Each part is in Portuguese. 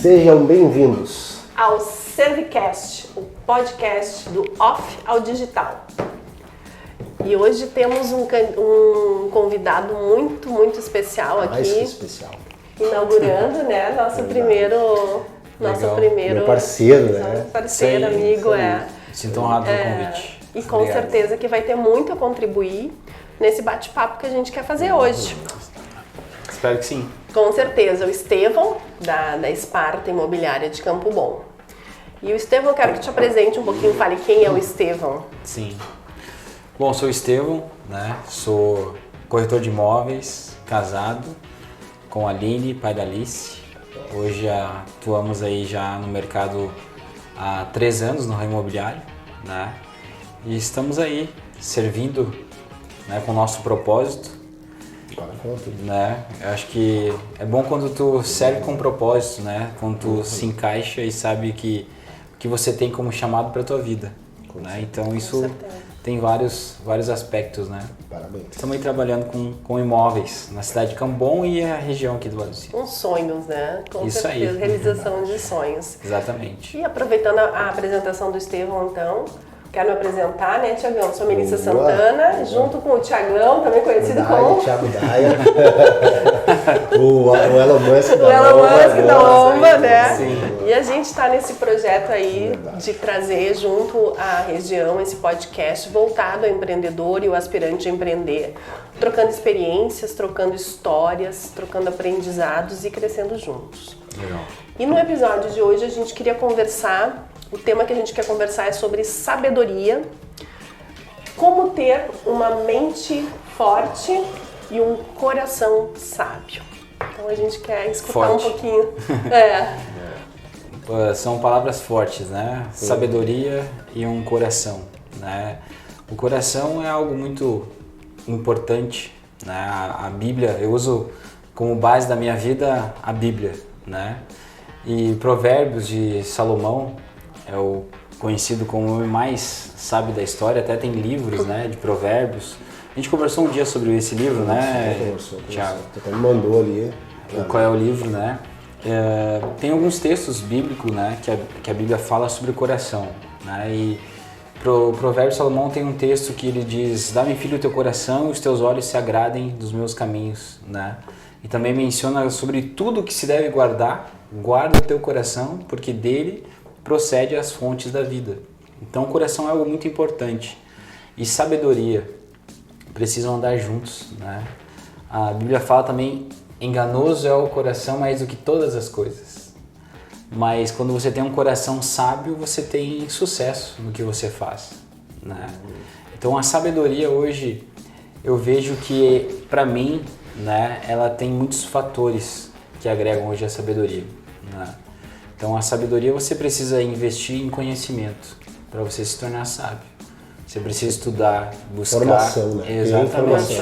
Sejam bem-vindos ao Servicast, o podcast do Off ao Digital. E hoje temos um convidado muito especial aqui. Mais que especial. Inaugurando, né, nosso primeiro Meu parceiro, né? Parceiro, amigo, Sinto honrado pelo convite. E com certeza que vai ter muito a contribuir nesse bate-papo que a gente quer fazer hoje. Espero que sim. Com certeza, o Estevão, da Esparta Imobiliária de Campo Bom. E o Estevão, eu quero que te apresente um pouquinho, fale quem é o Estevão. Sim. Bom, sou o Estevão, né? Sou corretor de imóveis, casado com a Aline, pai da Alice. Hoje atuamos aí já no mercado há 3 anos no ramo imobiliário, né? E estamos aí servindo, né, com o nosso propósito. Né? Eu acho que é bom quando tu serve com propósito, né? Quando tu se encaixa e sabe que você tem como chamado para tua vida, né? Então isso tem vários aspectos, né? Parabéns. Estamos aí trabalhando com imóveis na cidade de Campo Bom e a região aqui do Vale do Sino. Com sonhos, né? Com Isso certeza, aí. realização de sonhos. Exatamente. E aproveitando a apresentação do Estevão, então, quero me apresentar, né, Tiagão? Sou Melissa Santana, junto com o Tiagão, também conhecido como... Thiago Daia. o Elon Musk da o Elon Musk da Omba, né? Sim. E a gente está nesse projeto aí de trazer junto à região esse podcast voltado ao empreendedor e o aspirante a empreender, trocando experiências, trocando histórias, trocando aprendizados e crescendo juntos. Legal. E no episódio de hoje a gente queria conversar, o tema que a gente quer conversar é sobre sabedoria, como ter uma mente forte e um coração sábio. Então a gente quer escutar um pouquinho. São palavras fortes, né? Sim. Sabedoria e um coração, né? O coração é algo muito importante, né? A Bíblia, eu uso como base da minha vida a Bíblia, né? E Provérbios de Salomão é o conhecido como o homem mais sábio da história, até tem livros, né, de provérbios. A gente conversou um dia sobre esse livro, né, Thiago? Você até me mandou ali. Qual é o livro, né? Tem alguns textos bíblicos, né, que a Bíblia fala sobre o coração, né? E Provérbio de Salomão tem um texto que ele diz: dá-me, filho, o teu coração e os teus olhos se agradem dos meus caminhos, né? E também menciona sobre tudo que se deve guardar, guarda o teu coração, porque dele procede as fontes da vida. Então o coração é algo muito importante. E sabedoria precisam andar juntos, né? A Bíblia fala também: enganoso é o coração mais do que todas as coisas. Mas quando você tem um coração sábio, você tem sucesso no que você faz, né? Então a sabedoria hoje, eu vejo que, para mim, né, ela tem muitos fatores que agregam hoje a sabedoria, né? Então a sabedoria, você precisa investir em conhecimento para você se tornar sábio. Você precisa estudar, buscar... Formação, né? Exatamente.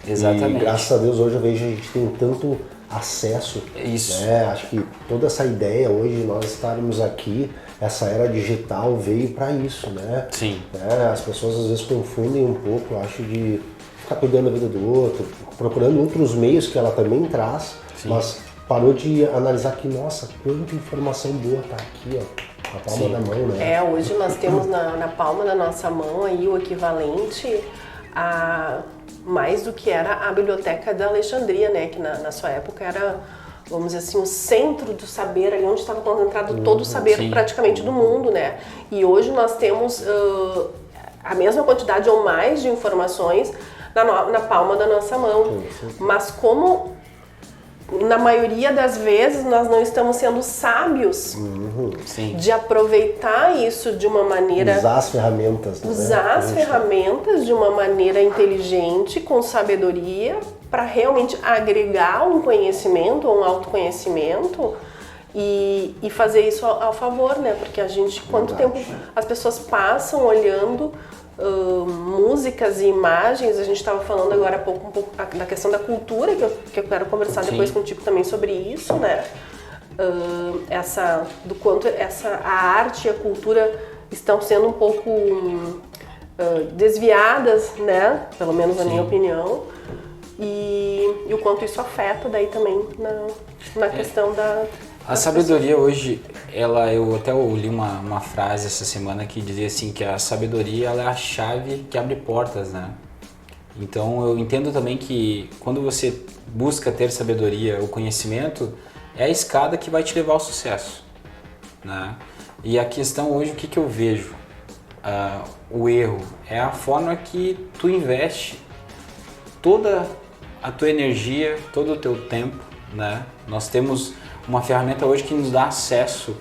Exatamente. E graças a Deus hoje eu vejo a gente tem tanto acesso. Isso. Né? Acho que toda essa ideia hoje de nós estarmos aqui, essa era digital veio para isso, né? Sim. Né? As pessoas às vezes confundem um pouco, eu acho, de ficar cuidando da vida do outro, procurando outros meios que ela também traz, sim, mas parou de analisar que, nossa, quanta informação boa tá aqui, ó, na palma, sim, da mão, né? Hoje nós temos na palma da nossa mão aí o equivalente a mais do que era a Biblioteca da Alexandria, né? Que na sua época era, vamos dizer assim, o centro do saber, ali onde estava concentrado todo o saber, sim, praticamente do mundo, né? E hoje nós temos a mesma quantidade ou mais de informações na palma da nossa mão. Sim, sim. Mas como na maioria das vezes nós não estamos sendo sábios, de aproveitar isso de uma maneira... Usar as ferramentas. Usar as ferramentas de uma maneira inteligente, com sabedoria, para realmente agregar um conhecimento ou um autoconhecimento e fazer isso ao favor, né? Porque a gente, quanto tempo as pessoas passam olhando músicas e imagens. A gente estava falando agora há pouco um pouco da questão da cultura, que eu quero conversar depois contigo também sobre isso, né? Do quanto a arte e a cultura estão sendo um pouco desviadas, né? Pelo menos na minha opinião. E o quanto isso afeta daí também na questão da... A sabedoria hoje, eu até li uma frase essa semana que dizia assim, que a sabedoria ela é a chave que abre portas, né? Então eu entendo também que quando você busca ter sabedoria, o conhecimento, é a escada que vai te levar ao sucesso, né? E a questão hoje, o que eu vejo? O erro é a forma que tu investe toda a tua energia, todo o teu tempo, né? Nós temos uma ferramenta hoje que nos dá acesso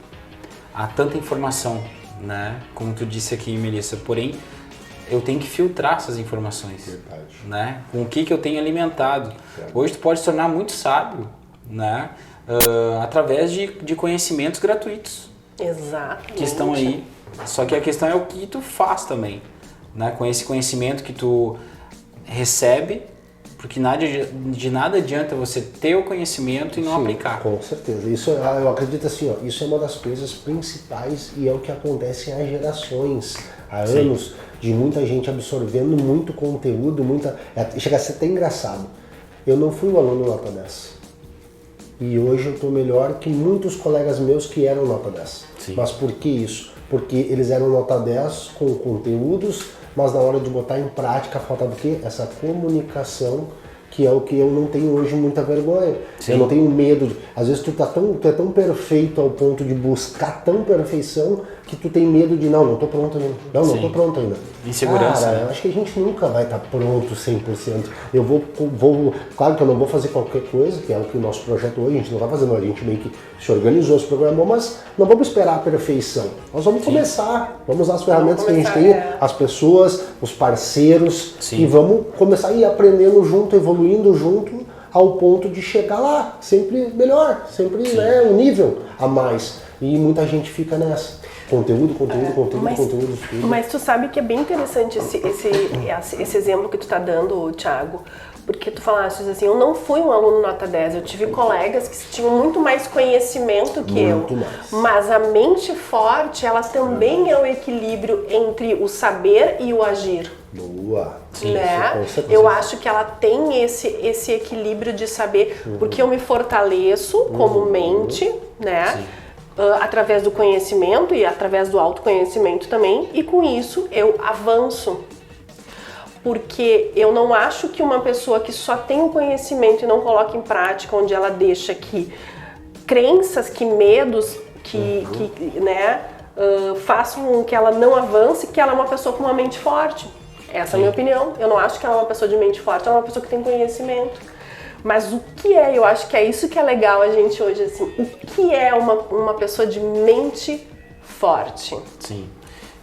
a tanta informação, né? Como tu disse aqui, Melissa, porém eu tenho que filtrar essas informações. Verdade. Né? Com o que eu tenho alimentado. Hoje tu pode se tornar muito sábio, né? Através de conhecimentos gratuitos. Exatamente. Que estão aí. Só que a questão é o que tu faz também, né? Com esse conhecimento que tu recebe, porque de nada adianta você ter o conhecimento e não aplicar. Com certeza. Isso, eu acredito assim, ó, isso é uma das coisas principais e é o que acontece há gerações, há anos, de muita gente absorvendo muito conteúdo, chega a ser até engraçado. Eu não fui um aluno nota 10. E hoje eu estou melhor que muitos colegas meus que eram nota 10. Sim. Mas por que isso? Porque eles eram nota 10 com conteúdos, mas na hora de botar em prática faltava o quê? Essa comunicação, que é o que eu não tenho hoje muita vergonha. Sim. Eu não tenho medo. Às vezes tu é tão perfeito ao ponto de buscar tão perfeição que tu tem medo de, não tô pronto ainda. Não tô pronto ainda. Insegurança. Cara, né? eu acho que a gente nunca vai estar pronto 100%. Eu vou, claro que eu não vou fazer qualquer coisa, que é o que o nosso projeto hoje, a gente não vai fazendo, a gente meio que se organizou, se programou, mas não vamos esperar a perfeição. Nós vamos começar, vamos usar as ferramentas que a gente tem, as pessoas, os parceiros, e vamos começar a ir aprendendo junto, evoluindo junto, ao ponto de chegar lá, sempre melhor, sempre um nível a mais. E muita gente fica nessa. Conteúdo, conteúdo. Mas tu sabe que é bem interessante esse exemplo que tu tá dando, Thiago, porque tu falaste assim, eu não fui um aluno nota 10, eu tive colegas que tinham muito mais conhecimento que muito eu, mais. Mas a mente forte, ela também é o equilíbrio entre o saber e o agir. Boa. Né? Eu acho que ela tem esse equilíbrio de saber, porque eu me fortaleço como mente, né? Sim. Através do conhecimento e através do autoconhecimento também, e com isso eu avanço. Porque eu não acho que uma pessoa que só tem o conhecimento e não coloca em prática, onde ela deixa que crenças, que medos, que façam com que ela não avance, que ela é uma pessoa com uma mente forte. Essa é a minha opinião. Eu não acho que ela é uma pessoa de mente forte, ela é uma pessoa que tem conhecimento. Mas o que é, eu acho que é isso que é legal a gente hoje, assim, o que é uma pessoa de mente forte? Sim,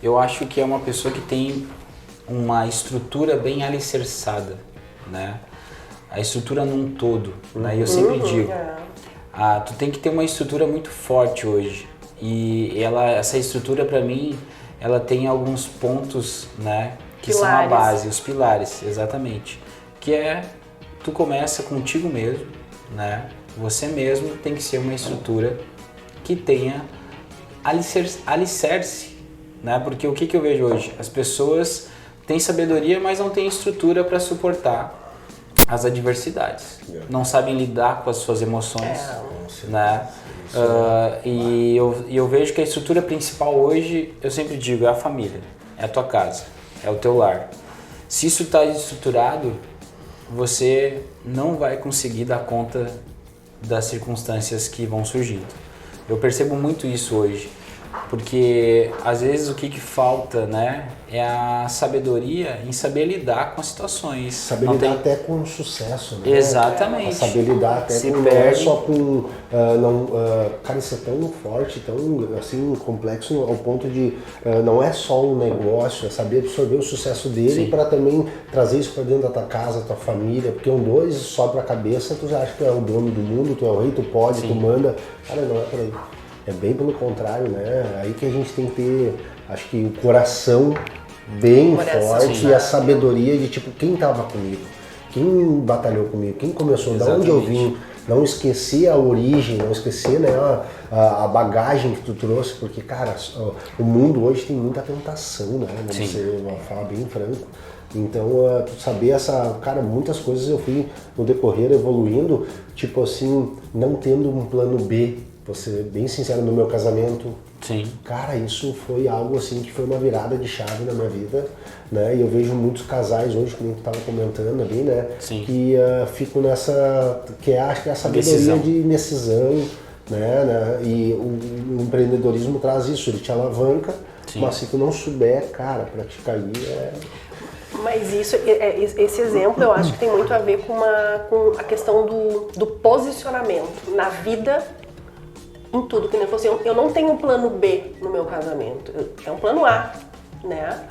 eu acho que é uma pessoa que tem uma estrutura bem alicerçada, né? A estrutura num todo, né? E eu sempre digo, tu tem que ter uma estrutura muito forte hoje. E essa estrutura, para mim, ela tem alguns pontos, né? Que são a base, os pilares, exatamente. Que é... Tu começa contigo mesmo, né? Você mesmo tem que ser uma estrutura que tenha alicerce, né? Porque o que eu vejo hoje? As pessoas têm sabedoria, mas não têm estrutura para suportar as adversidades. Não sabem lidar com as suas emoções, né? E eu vejo que a estrutura principal hoje, eu sempre digo, é a família, é a tua casa, é o teu lar. Se isso está estruturado, você não vai conseguir dar conta das circunstâncias que vão surgindo. Eu percebo muito isso hoje, porque às vezes o que falta, né, é a sabedoria em saber lidar com as situações. Saber lidar até com o sucesso, né? Exatamente. Saber lidar até com, não é só com... cara, isso é tão forte, tão assim, complexo ao ponto de... não é só um negócio, é saber absorver o sucesso dele para também trazer isso para dentro da tua casa, da tua família, porque dois sobe a cabeça, tu já acha que tu é o dono do mundo, tu é o rei, tu pode, tu manda. Cara, não é por aí. É bem pelo contrário, né? Aí que a gente tem que ter, acho que o coração bem forte e a sabedoria de tipo, quem estava comigo? Quem batalhou comigo? Quem começou? Exatamente. Da onde eu vim? Não esquecer a origem, não esquecer, né, a bagagem que tu trouxe, porque, cara, o mundo hoje tem muita tentação, né? Vamos falar bem franco. Então, tu saber cara, muitas coisas eu fui no decorrer evoluindo, tipo assim, não tendo um plano B. vou ser bem sincero, no meu casamento, Sim. cara, isso foi algo assim que foi uma virada de chave na minha vida, né? E eu vejo muitos casais hoje, que nem tu estava comentando ali, né? Sim. Que ficam nessa, que acho que é a sabedoria Decisão. de indecisão, né? E o empreendedorismo traz isso, ele te alavanca, Sim. mas se tu não souber, cara, pra te cair é... Mas esse exemplo eu acho que tem muito a ver com a questão do posicionamento na vida, em tudo. Que nem fosse, eu não tenho um plano B no meu casamento, é um plano A, né?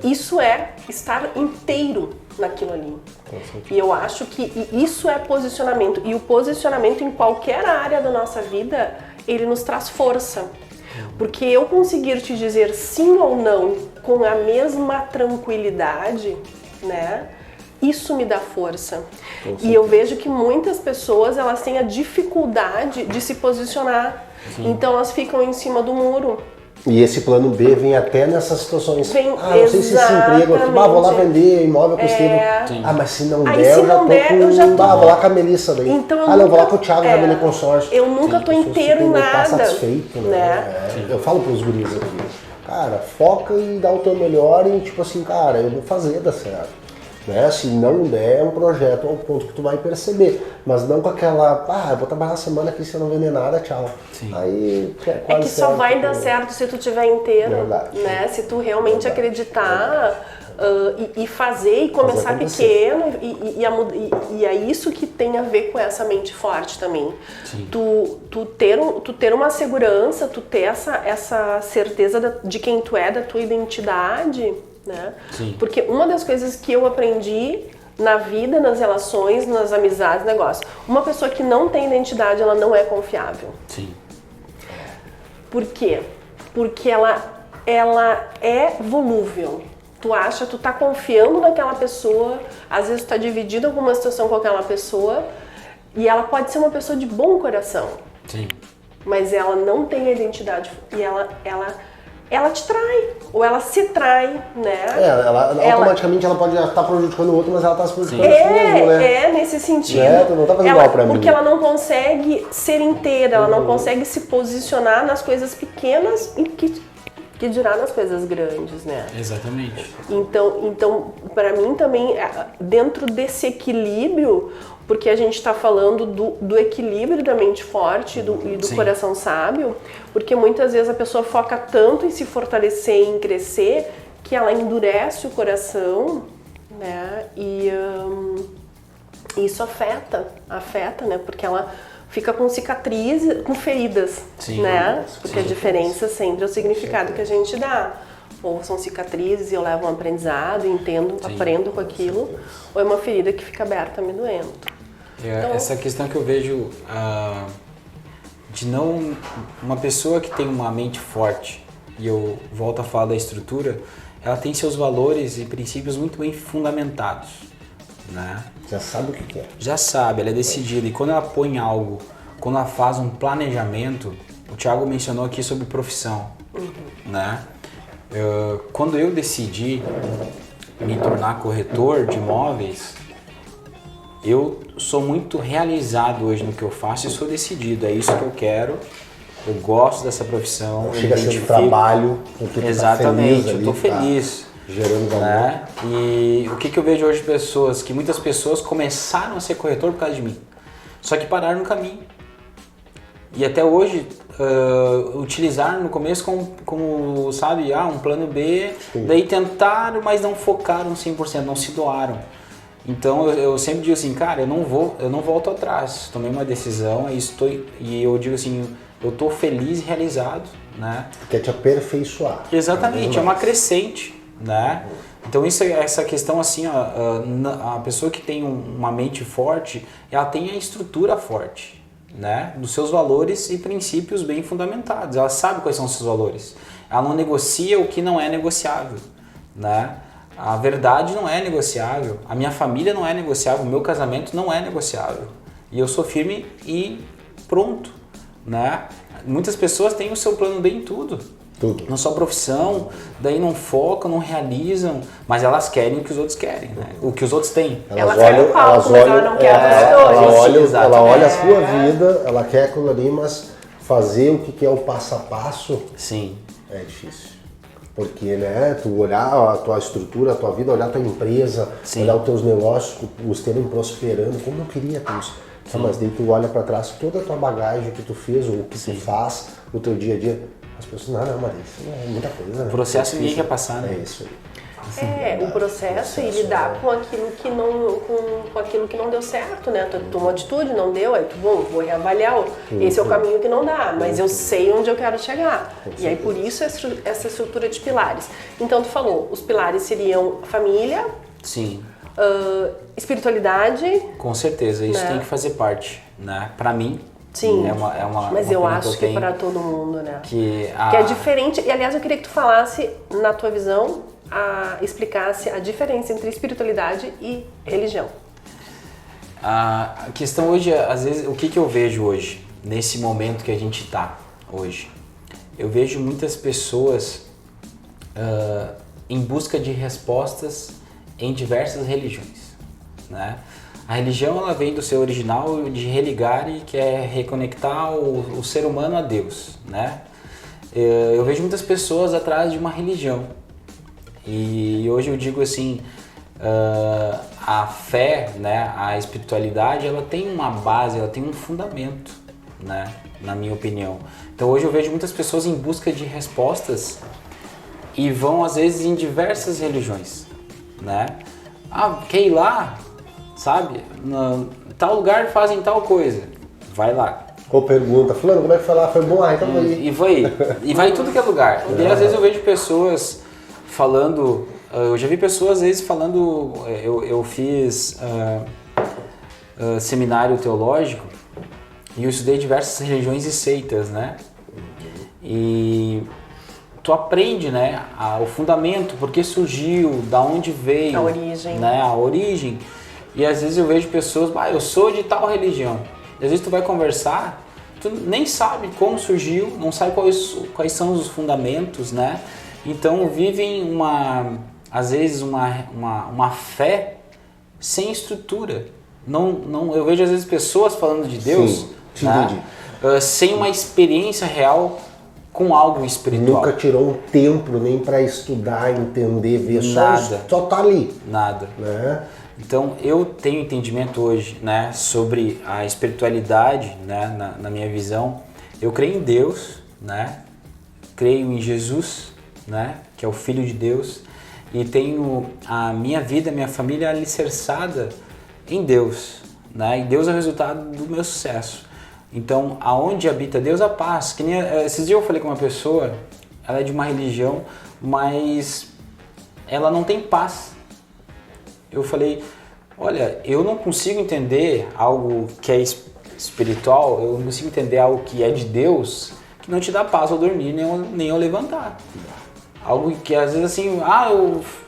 Isso é estar inteiro naquilo ali. E eu acho que isso é posicionamento. E o posicionamento em qualquer área da nossa vida, ele nos traz força. Porque eu conseguir te dizer sim ou não com a mesma tranquilidade, né? Isso me dá força. E eu vejo que muitas pessoas, elas têm a dificuldade de se posicionar. Sim. Então elas ficam em cima do muro. E esse plano B vem até nessas situações. Vem, não sei se esse emprego aqui, vou lá vender imóvel com o Estevam. Mas se não der, eu já tô vou lá com a Melissa daí. Então, não, vou lá com o Thiago, vai vender consórcio. Eu nunca tô inteiro em nada. Satisfeito, né? Eu falo pros guris aqui, cara, foca e dá o teu melhor e tipo assim, cara, eu vou fazer dar certo. Né? Se não der, é um projeto ao ponto que tu vai perceber, mas não com aquela, eu vou trabalhar a semana aqui se eu não vender nada, tchau. Sim. Aí é que só vai dar certo se tu tiver inteiro, verdade, né? Se tu realmente acreditar e fazer e começar pequeno e é isso que tem a ver com essa mente forte também. Sim. Tu ter uma segurança, tu ter essa certeza de quem tu é, da tua identidade. Né? Porque uma das coisas que eu aprendi na vida, nas relações, nas amizades, negócio, uma pessoa que não tem identidade, ela não é confiável. Sim. Por quê? Porque ela é volúvel. Tu tá confiando naquela pessoa, às vezes tu tá dividindo alguma situação com aquela pessoa e ela pode ser uma pessoa de bom coração. Sim. Mas ela não tem a identidade e ela te trai, ou ela se trai, né? Automaticamente ela pode estar prejudicando o outro, mas ela está se prejudicando a si mesmo, né? Nesse sentido. Tu não tá fazendo mal pra mim. Porque ela não consegue ser inteira, ela não consegue se posicionar nas coisas pequenas e que dirá nas coisas grandes, né? Exatamente. Então para mim também, dentro desse equilíbrio, porque a gente está falando do equilíbrio da mente forte e do coração sábio, porque muitas vezes a pessoa foca tanto em se fortalecer, em crescer, que ela endurece o coração, né? E isso afeta, né? Porque ela fica com cicatrizes, com feridas, né? Porque a diferença sempre é o significado que a gente dá. Ou são cicatrizes e eu levo um aprendizado, entendo, aprendo com aquilo, ou é uma ferida que fica aberta me doendo. Então, essa questão que eu vejo de não... Uma pessoa que tem uma mente forte, e eu volto a falar da estrutura, ela tem seus valores e princípios muito bem fundamentados, né? Já sabe o que quer. Já sabe, ela é decidida. E quando ela põe algo, quando ela faz um planejamento, o Thiago mencionou aqui sobre profissão, né? Quando eu decidi me tornar corretor de imóveis, eu sou muito realizado hoje no que eu faço e sou decidido, é isso que eu quero, eu gosto dessa profissão. Chega a ser um trabalho, porque exatamente, tá eu estou feliz. Gerando valor. Né? E o que eu vejo hoje que muitas pessoas começaram a ser corretor por causa de mim, só que pararam no caminho. E até hoje, utilizaram no começo como sabe, um plano B, daí tentaram, mas não focaram 100%, não se doaram. Então eu sempre digo assim, cara, eu não volto atrás, tomei uma decisão, e eu digo assim, eu tô feliz e realizado, né? Quer te aperfeiçoar. Exatamente, é uma crescente, né? Então essa questão assim, a pessoa que tem uma mente forte, ela tem a estrutura forte, né? Dos seus valores e princípios bem fundamentados, ela sabe quais são os seus valores, ela não negocia o que não é negociável, né? A verdade não é negociável, a minha família não é negociável, o meu casamento não é negociável. E eu sou firme e pronto, né? Muitas pessoas têm o seu plano B em tudo. Na sua profissão, daí não focam, não realizam, mas elas querem o que os outros querem, né? O que os outros têm. Elas querem o palco, mas ela não quer as flores. Ela olha a sua vida, ela quer aquilo ali, mas fazer o que é o passo a passo Sim. é difícil. Porque, né, tu olhar a tua estrutura, a tua vida, olhar a tua empresa, Sim. olhar os teus negócios, os terem prosperando, como eu queria ter isso. Tá, mas daí tu olha pra trás toda a tua bagagem, o que tu fez, o que tu faz no teu dia a dia. As pessoas, não, mas isso é muita coisa. O processo ninguém quer passar, né? É isso aí. O processo e lidar com aquilo que não, com aquilo que não deu certo, né? Tu tomou atitude, não deu, aí tu, vou reavaliar, esse é o caminho que não dá, mas eu sei onde eu quero chegar. E aí por isso essa estrutura de pilares. Então tu falou, os pilares seriam família, Sim. Espiritualidade. Com certeza, isso né? tem que fazer parte, né? Pra mim, Sim, é uma mas uma eu opinião acho que tenho, para todo mundo, né? que Que é diferente, e aliás eu queria que tu falasse, na tua visão, explicasse a diferença entre espiritualidade e religião. A questão hoje, às vezes, o que eu vejo hoje, nesse momento que a gente tá hoje? Eu vejo muitas pessoas em busca de respostas em diversas religiões, né? A religião, ela vem do seu original de religar e quer reconectar o ser humano a Deus, né? Eu vejo muitas pessoas atrás de uma religião. E hoje eu digo assim, a fé, né, a espiritualidade, ela tem uma base, ela tem um fundamento, né, na minha opinião. Então hoje eu vejo muitas pessoas em busca de respostas e vão às vezes em diversas religiões, né? Quer ir lá, sabe? Tal lugar fazem tal coisa, vai lá. Ou pergunta, fulano, como é que foi lá? Foi bom? Então vai. E vai em tudo que é lugar. E às vezes eu vejo pessoas falando, eu já vi pessoas às vezes falando, eu fiz seminário teológico e eu estudei diversas religiões e seitas, né? E tu aprende, né, o fundamento, por que surgiu, da onde veio, A origem. né, a origem. E às vezes eu vejo pessoas, eu sou de tal religião. E às vezes tu vai conversar, tu nem sabe como surgiu, não sabe quais são os fundamentos, né? Então vivem às vezes uma fé sem estrutura. Eu vejo às vezes pessoas falando de Deus, Sim, né? Sem uma experiência real com algo espiritual. Nunca tirou um tempo nem para estudar, entender, ver, Nada. só tá ali. Nada. Né? Então eu tenho entendimento hoje, né, sobre a espiritualidade, né, na minha visão. Eu creio em Deus, né? Creio em Jesus, né, que é o Filho de Deus, e tenho a minha vida, a minha família alicerçada em Deus, né? E Deus é o resultado do meu sucesso. Então, aonde habita Deus, a paz. Que nem, esses dias eu falei com uma pessoa, ela é de uma religião, mas ela não tem paz. Eu falei, olha, eu não consigo entender algo que é espiritual, eu não consigo entender algo que é de Deus, que não te dá paz ao dormir nem ao levantar. Algo que às vezes assim,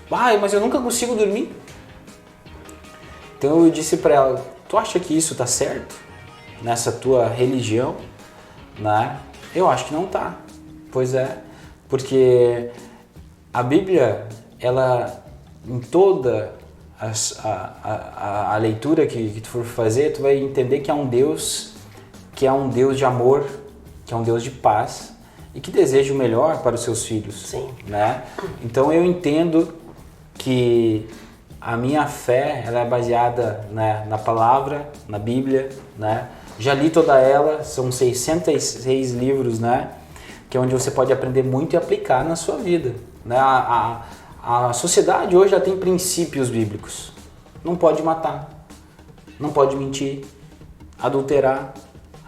mas eu nunca consigo dormir. Então eu disse para ela, tu acha que isso tá certo? Nessa tua religião? Né? Eu acho que não tá. Pois é, porque a Bíblia, ela, em toda a leitura que tu for fazer, tu vai entender que é um Deus de amor, que é um Deus de paz e que deseja o melhor para os seus filhos. Sim. Né? Então eu entendo que a minha fé, ela é baseada, né, na palavra, na Bíblia, né? Já li toda ela, são 606 livros, né? Que é onde você pode aprender muito e aplicar na sua vida, né? A sociedade hoje já tem princípios bíblicos. Não pode matar, não pode mentir, adulterar.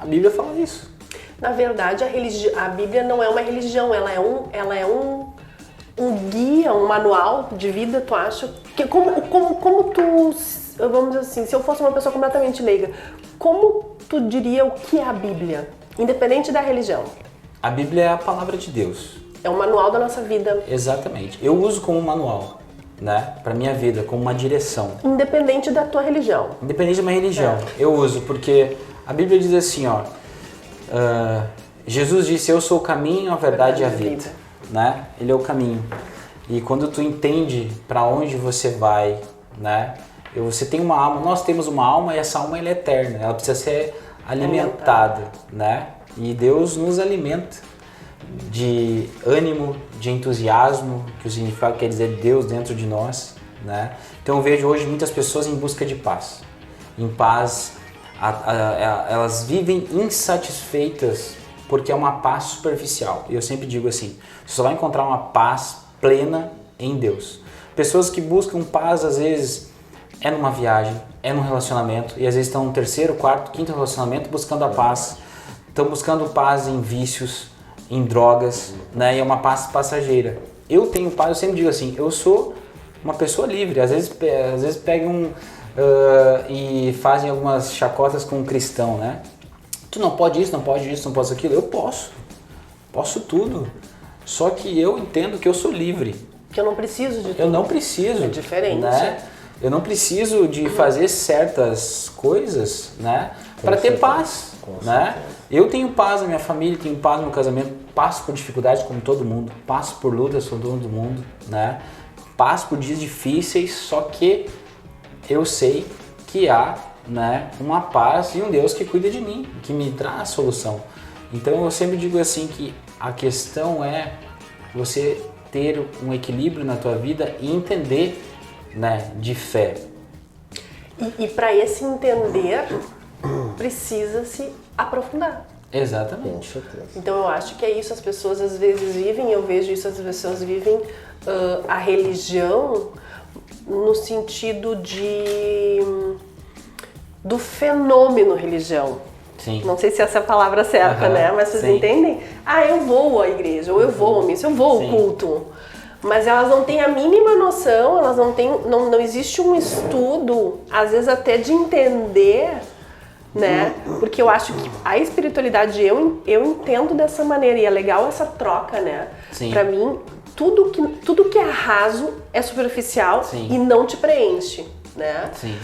A Bíblia fala isso. Na verdade, a Bíblia não é uma religião, ela é um guia, um manual de vida, tu acha? Que como tu, vamos dizer assim, se eu fosse uma pessoa completamente leiga, como tu diria o que é a Bíblia, independente da religião? A Bíblia é a palavra de Deus. É um manual da nossa vida. Exatamente. Eu uso como manual, né, para minha vida, como uma direção. Independente da tua religião. Independente da minha religião. Eu uso porque a Bíblia diz assim, ó, Jesus disse, eu sou o caminho, a verdade e a vida, né? Ele é o caminho. E quando tu entende para onde você vai, né? Você tem uma alma, nós temos uma alma e essa alma ela é eterna, ela precisa ser alimentada, né? E Deus nos alimenta de ânimo, de entusiasmo, que o significado quer dizer Deus dentro de nós, né? Então eu vejo hoje muitas pessoas em busca de paz. Em paz, elas vivem insatisfeitas porque é uma paz superficial. E eu sempre digo assim, você só vai encontrar uma paz plena em Deus. Pessoas que buscam paz, às vezes, é numa viagem, é num relacionamento, e às vezes estão no terceiro, quarto, quinto relacionamento buscando a paz, estão buscando paz em vícios, em drogas, né? E é uma paz passageira. Eu tenho paz, eu sempre digo assim, eu sou uma pessoa livre. Às vezes pegam e fazem algumas chacotas com um cristão, né? Tu não pode isso, não pode isso, não pode aquilo. Eu posso tudo. Só que eu entendo que eu sou livre. Que eu não preciso de tudo. Eu não preciso. É diferente. Né? Eu não preciso de fazer certas coisas, né, para ter paz, né? Eu tenho paz na minha família, tenho paz no meu casamento, passo por dificuldades como todo mundo, passo por lutas como todo mundo, né? Passo por dias difíceis, só que eu sei que há, né, uma paz e um Deus que cuida de mim, que me traz a solução. Então eu sempre digo assim que a questão é você ter um equilíbrio na tua vida e entender, né, de fé. E para esse entender, precisa-se aprofundar. Exatamente. Então eu acho que é isso, as pessoas às vezes vivem, eu vejo isso, as pessoas vivem a religião no sentido do fenômeno religião. Sim. Não sei se essa é a palavra certa, né? Mas vocês entendem? Ah, eu vou à igreja, ou eu vou à missa, eu vou ao culto. Mas elas não têm a mínima noção, elas não existe um estudo, às vezes até de entender, né? Porque eu acho que a espiritualidade eu entendo dessa maneira e é legal essa troca, né? Sim. Pra mim, tudo que é raso é superficial. Sim. E não te preenche, né? Sim.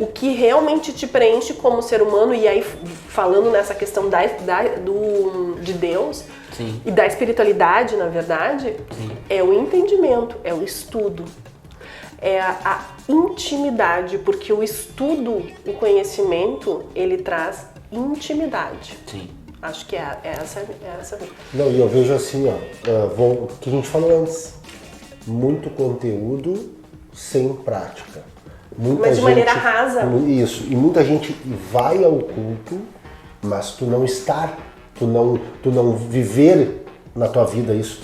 O que realmente te preenche como ser humano, e aí falando nessa questão de Deus, sim, e da espiritualidade, na verdade, sim, é o entendimento, é o estudo, é a intimidade, porque o estudo, o conhecimento, ele traz intimidade. Sim. Acho que é essa. Não, e eu vejo assim, o que a gente falou antes, muito conteúdo sem prática. Mas de maneira rasa. Isso, e muita gente vai ao culto, mas tu não estar, tu não viver na tua vida isso,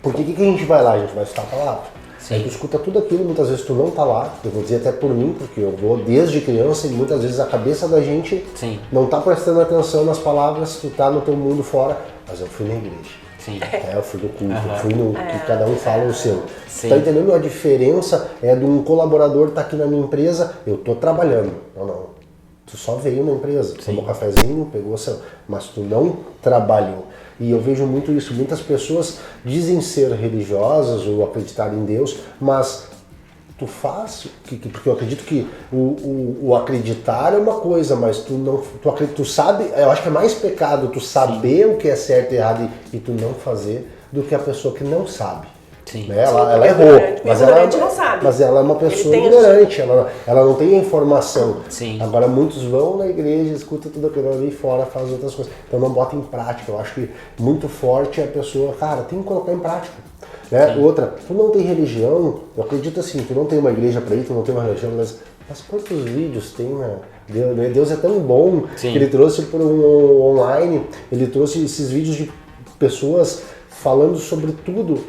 porque o que a gente vai lá? A gente vai estar a palavra. Sim. Aí tu escuta tudo aquilo, muitas vezes tu não tá lá, eu vou dizer até por mim, porque eu vou desde criança e muitas vezes a cabeça da gente, sim, não tá prestando atenção nas palavras, tu tá no teu mundo fora, mas eu fui na igreja. Sim. Eu fui no culto, eu fui no que cada um fala o seu. Sim. Tá entendendo? A diferença é de um colaborador tá aqui na minha empresa, eu tô trabalhando. Não. Tu só veio na empresa, tomou cafezinho, pegou o seu, mas tu não trabalhou. E eu vejo muito isso. Muitas pessoas dizem ser religiosas ou acreditar em Deus, mas tu faz, porque eu acredito que o acreditar é uma coisa, mas tu sabe, eu acho que é mais pecado tu saber, sim, o que é certo e errado e tu não fazer, do que a pessoa que não sabe. Sim. Né? Ela errou, mas ela é uma pessoa ignorante, ela não tem a informação. Sim. Agora muitos vão na igreja, escutam tudo aquilo ali fora, faz outras coisas, então não bota em prática. Eu acho que muito forte é a pessoa, cara, tem que colocar em prática. Né? Outra, tu não tem religião, eu acredito assim, tu não tem uma igreja pra ir, tu não tem uma religião, mas quantos vídeos tem, né? Deus é tão bom, sim, que ele trouxe por online, ele trouxe esses vídeos de pessoas falando sobre tudo,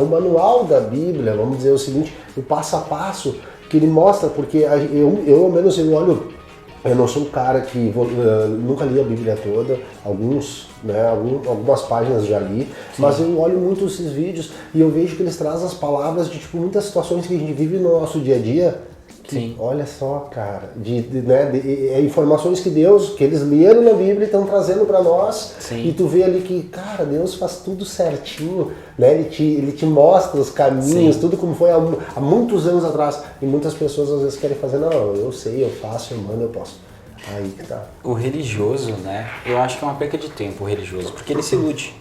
o manual da Bíblia, vamos dizer o seguinte, o passo a passo que ele mostra, porque eu ao menos eu olho, eu não sou um cara que nunca li a Bíblia toda, algumas páginas já li, sim, mas eu olho muito esses vídeos e eu vejo que eles trazem as palavras de muitas situações que a gente vive no nosso dia a dia, que, sim, olha só, cara, informações que eles leram na Bíblia e estão trazendo para nós, sim, e tu vê ali que, cara, Deus faz tudo certinho, né? Ele te mostra os caminhos, sim, tudo como foi há muitos anos atrás, e muitas pessoas às vezes querem fazer, não, eu sei, eu faço, eu mando, eu posso. Aí que tá. O religioso, né, eu acho que é uma perca de tempo o religioso, porque ele se ilude.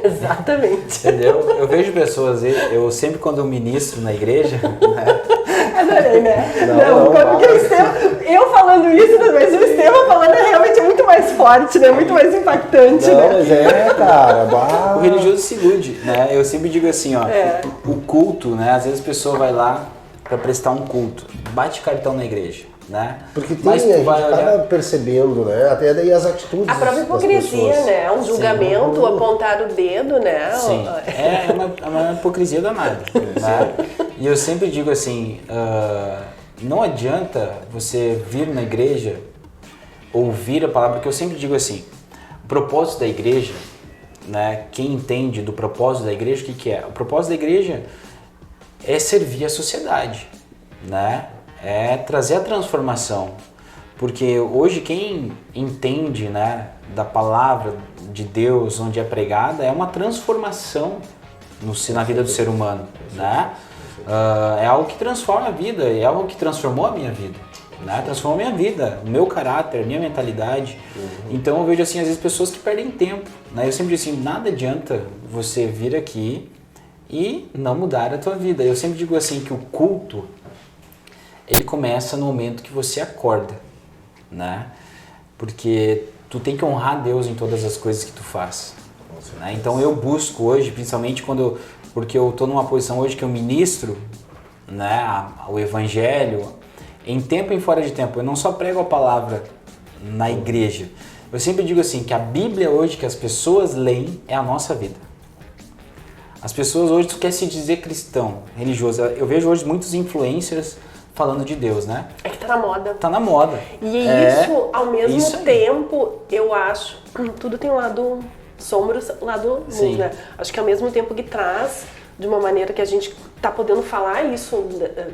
Exatamente. Entendeu? Eu vejo pessoas, eu sempre quando eu ministro na igreja, né, Adorei, né? Não, porque o Estevam, eu falando isso, mas o Estevam falando é realmente muito mais forte, né? Muito mais impactante, Não, né? mas cara, bah. O religioso se ilude, né? Eu sempre digo assim, ó, o culto, né? Às vezes a pessoa vai lá para prestar um culto, bate cartão na igreja, né? Porque tem, Mas a tu gente vai olhar... acaba percebendo, né? Até daí as atitudes A própria das hipocrisia, pessoas. né? Um julgamento, apontar o dedo, né? Sim, é uma hipocrisia danada, né? E eu sempre digo assim, não adianta você vir na igreja, ouvir a palavra, porque eu sempre digo assim, o propósito da igreja, né? Quem entende do propósito da igreja, o que é? O propósito da igreja é servir a sociedade, né? É trazer a transformação, porque hoje quem entende, né, da palavra de Deus onde é pregada é uma transformação na vida do ser humano, né? É algo que transforma a vida, é algo que transformou a minha vida, né? Transformou a minha vida, o meu caráter, a minha mentalidade. Então eu vejo assim, às vezes pessoas que perdem tempo, né? Eu sempre digo assim, nada adianta você vir aqui e não mudar a tua vida. Eu sempre digo assim que o culto ele começa no momento que você acorda, né? Porque tu tem que honrar Deus em todas as coisas que tu faz, né? Então eu busco hoje, principalmente porque eu estou numa posição hoje que eu ministro, né, o evangelho em tempo e em fora de tempo. Eu não só prego a palavra na igreja. Eu sempre digo assim que a Bíblia hoje que as pessoas leem é a nossa vida. As pessoas hoje querem se dizer cristão, religioso. Eu vejo hoje muitos influencers falando de Deus, né? É que tá na moda. Tá na moda. E isso, ao mesmo tempo, eu acho, tudo tem um lado sombra, um lado luz, né? Acho que ao mesmo tempo que traz, de uma maneira que a gente tá podendo falar isso,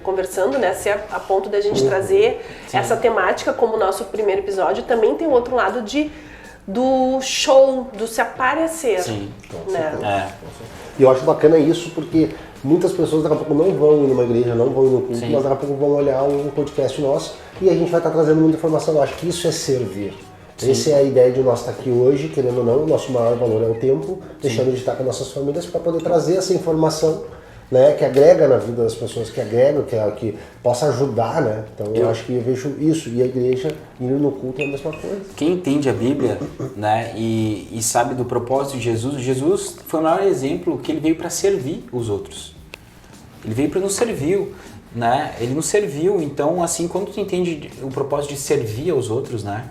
conversando, né? Se a ponto da gente trazer essa temática como o nosso primeiro episódio, também tem o outro lado do show, do se aparecer. Sim, né? E eu acho bacana isso porque muitas pessoas daqui a pouco não vão ir numa igreja, não vão ir no culto, mas daqui a pouco vão olhar um podcast nosso e a gente vai estar trazendo muita informação. Eu acho que isso é servir. Essa é a ideia de nós estar aqui hoje, querendo ou não, o nosso maior valor é o tempo, deixando de estar com nossas famílias para poder trazer essa informação, né, que agrega na vida das pessoas, que agrega, que possa ajudar, né? Então eu acho que eu vejo isso, e a igreja indo no culto é a mesma coisa. Quem entende a Bíblia, né, e sabe do propósito de Jesus, Jesus foi o maior exemplo que ele veio para servir os outros. Ele veio para nos servir, né? Ele nos serviu, então assim, quando tu entende o propósito de servir aos outros, né?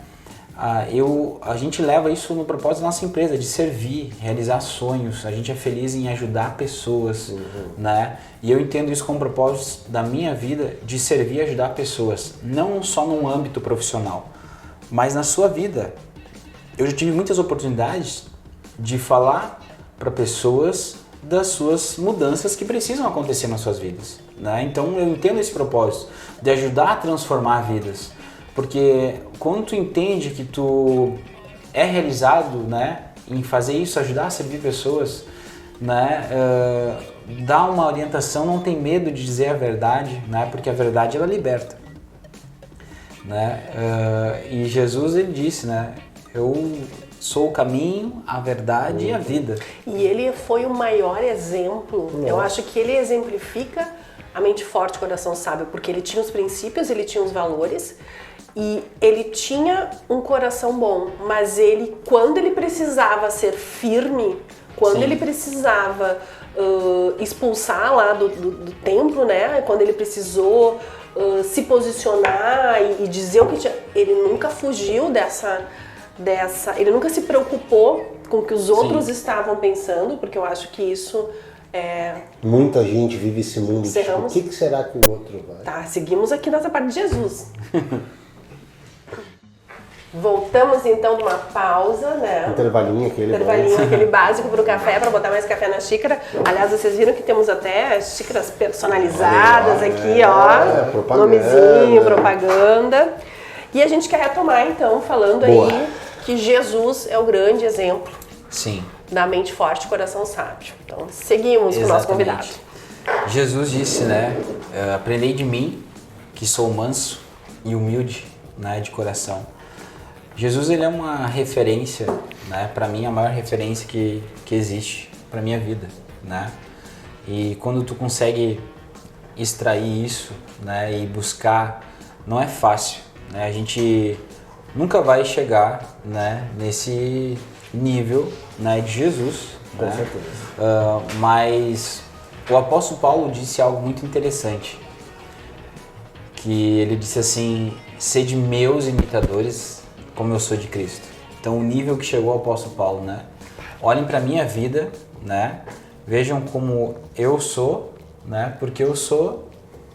A gente leva isso no propósito da nossa empresa, de servir, realizar sonhos. A gente é feliz em ajudar pessoas, né? E eu entendo isso como propósito da minha vida, de servir e ajudar pessoas, não só num âmbito profissional, mas na sua vida. Eu já tive muitas oportunidades de falar para pessoas das suas mudanças que precisam acontecer nas suas vidas, né? Então eu entendo esse propósito de ajudar a transformar vidas. Porque quando tu entende que tu é realizado, né, em fazer isso, ajudar a servir pessoas, né, dá uma orientação, não tem medo de dizer a verdade, né, porque a verdade ela liberta, né, e Jesus ele disse, né, eu sou o caminho, a verdade e a vida. E ele foi o maior exemplo. Eu acho que ele exemplifica a mente forte, coração sábio, porque ele tinha os princípios, ele tinha os valores. E ele tinha um coração bom, mas ele, quando ele precisava ser firme, quando ele precisava expulsar lá do templo, né? Quando ele precisou se posicionar e dizer o que tinha, ele nunca fugiu dessa, ele nunca se preocupou com o que os outros estavam pensando, porque eu acho que isso muita gente vive esse mundo. Tipo, o que será que o outro vai? Tá, seguimos aqui nessa parte de Jesus. Voltamos então de uma pausa, né? Intervalinho aquele básico para o café, para botar mais café na xícara. Aliás, vocês viram que temos até xícaras personalizadas aqui, ó. Propaganda. Nomezinho, propaganda. E a gente quer retomar então, falando aí que Jesus é o grande exemplo. Sim. Da mente forte, coração sábio. Então, seguimos com o nosso convidado. Jesus disse, né? Aprendei de mim, que sou manso e humilde, né, de coração. Jesus ele é uma referência, né? Para mim a maior referência que existe para minha vida, né? E quando tu consegue extrair isso, né, e buscar, não é fácil, né? A gente nunca vai chegar, né, nesse nível, né, de Jesus, Com né? certeza. Mas o apóstolo Paulo disse algo muito interessante, que ele disse assim: sede meus imitadores como eu sou de Cristo. Então o nível que chegou o apóstolo Paulo, né? Olhem para minha vida, né? Vejam como eu sou, né? Porque eu sou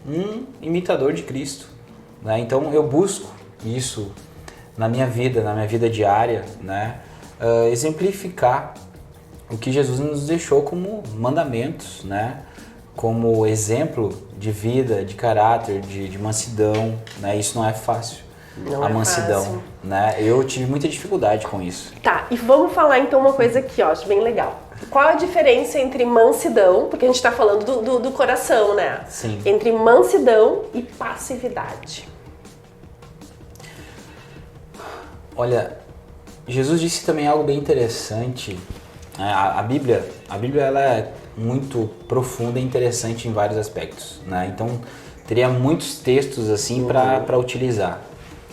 um imitador de Cristo, né? Então eu busco isso na minha vida diária, né? Exemplificar o que Jesus nos deixou como mandamentos, né? Como exemplo de vida, de caráter, de mansidão, né? Isso não é fácil. Não a é mansidão, fácil. né? Eu tive muita dificuldade com isso. Tá, e vamos falar então uma coisa aqui, ó, acho bem legal. Qual a diferença entre mansidão, porque a gente tá falando do coração, né? Sim. Entre mansidão e passividade. Olha, Jesus disse também algo bem interessante. A Bíblia ela é muito profunda e interessante em vários aspectos, né? Então teria muitos textos assim para utilizar,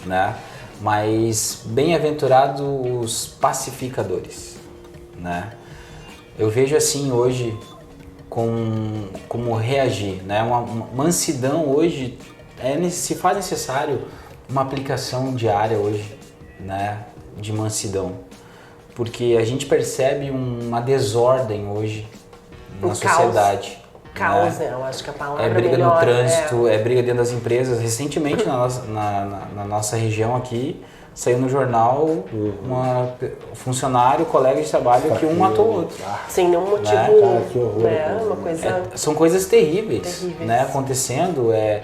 né? Mas bem-aventurados os pacificadores, né? Eu vejo assim hoje como reagir, né? Uma mansidão hoje se faz necessário uma aplicação diária hoje, né? De mansidão, porque a gente percebe uma desordem hoje na sociedade. Caos, né? né? Eu acho que a palavra É briga melhor, no trânsito, é briga dentro das empresas. Recentemente na nossa região aqui, saiu no jornal um funcionário, colega de trabalho que um matou o outro. Sem nenhum motivo, Cara, que horror, né? cara. Uma coisa... São coisas terríveis, né? Acontecendo, é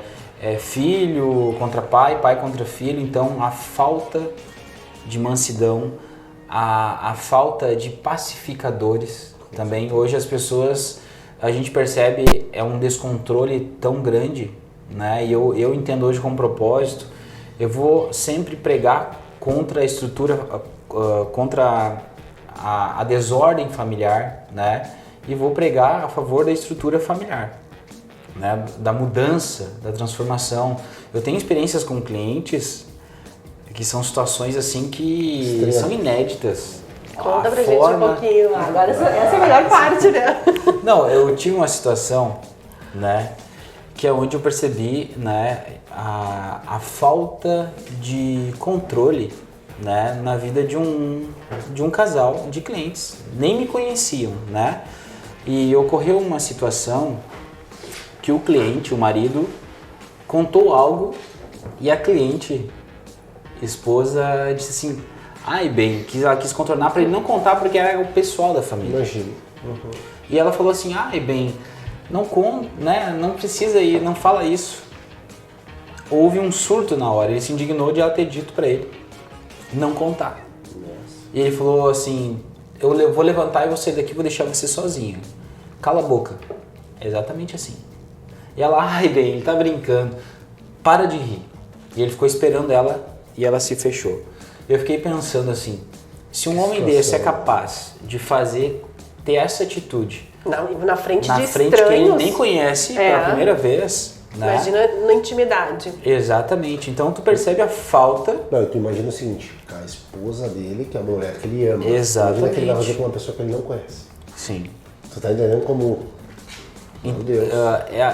filho contra pai, pai contra filho. Então a falta de mansidão, a falta de pacificadores também. Hoje as pessoas, a gente percebe, é um descontrole tão grande, né? E eu entendo hoje como propósito, eu vou sempre pregar contra a estrutura, contra a desordem familiar, né? E vou pregar a favor da estrutura familiar, né? Da mudança, da transformação. Eu tenho experiências com clientes que são situações assim que são inéditas. Conta pra gente um pouquinho lá. Agora essa é a melhor parte, né? Não, eu tive uma situação, né, que é onde eu percebi, né, a falta de controle, né, na vida de um casal de clientes. Nem me conheciam, né? E ocorreu uma situação que o cliente, o marido, contou algo e a cliente, esposa, disse assim: ai, bem, ela quis contornar para ele não contar porque era o pessoal da família. Imagina. E ela falou assim: ai, bem, não precisa ir, não fala isso. Houve um surto na hora, ele se indignou de ela ter dito para ele não contar. E ele falou assim: eu vou levantar e vou sair daqui, vou deixar você sozinho. Cala a boca. É exatamente assim. E ela: ai, bem, ele tá brincando. Para de rir. E ele ficou esperando ela e ela se fechou. Eu fiquei pensando assim, se um homem desse é capaz de ter essa atitude Na frente de frente estranhos, que ele nem conhece pela primeira vez, né? Imagina na intimidade. Exatamente. Então tu percebe a falta. Não, tu imagina o seguinte, a esposa dele, que é a mulher que ele ama. Exatamente. Imagina que ele vai fazer com uma pessoa que ele não conhece. Sim. Tu tá entendendo como... Meu Deus.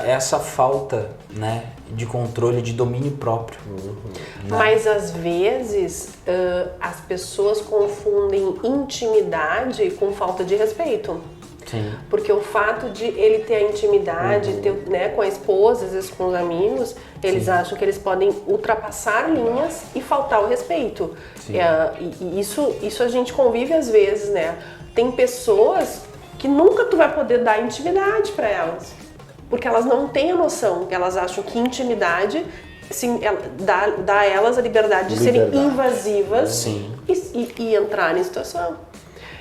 Essa falta, né, de controle, de domínio próprio. Né? Mas às vezes as pessoas confundem intimidade com falta de respeito. Sim. Porque o fato de ele ter a intimidade, né, com a esposa, às vezes com os amigos, eles acham que eles podem ultrapassar linhas e faltar o respeito. E isso a gente convive às vezes, né? Tem pessoas que nunca tu vai poder dar intimidade para elas, porque elas não têm a noção, elas acham que intimidade dá a elas a liberdade de serem invasivas e entrar em situação.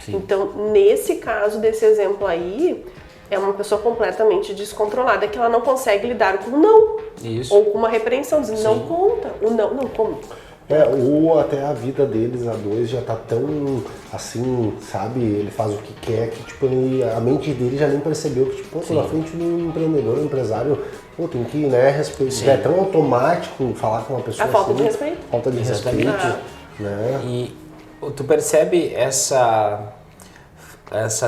Sim. Então, nesse caso desse exemplo aí, é uma pessoa completamente descontrolada, que ela não consegue lidar com o não. Isso. Ou com uma repreensão, dizendo não conta, o não conta. Ou até a vida deles, a dois, já tá tão assim, sabe? Ele faz o que quer, que tipo, a mente dele já nem percebeu que, tipo, tô na frente de um empreendedor, um empresário pô, tem que, né, respeitar. É tão automático falar com uma pessoa A falta assim, de respeito. Falta de Exatamente. respeito, né? E tu percebe essa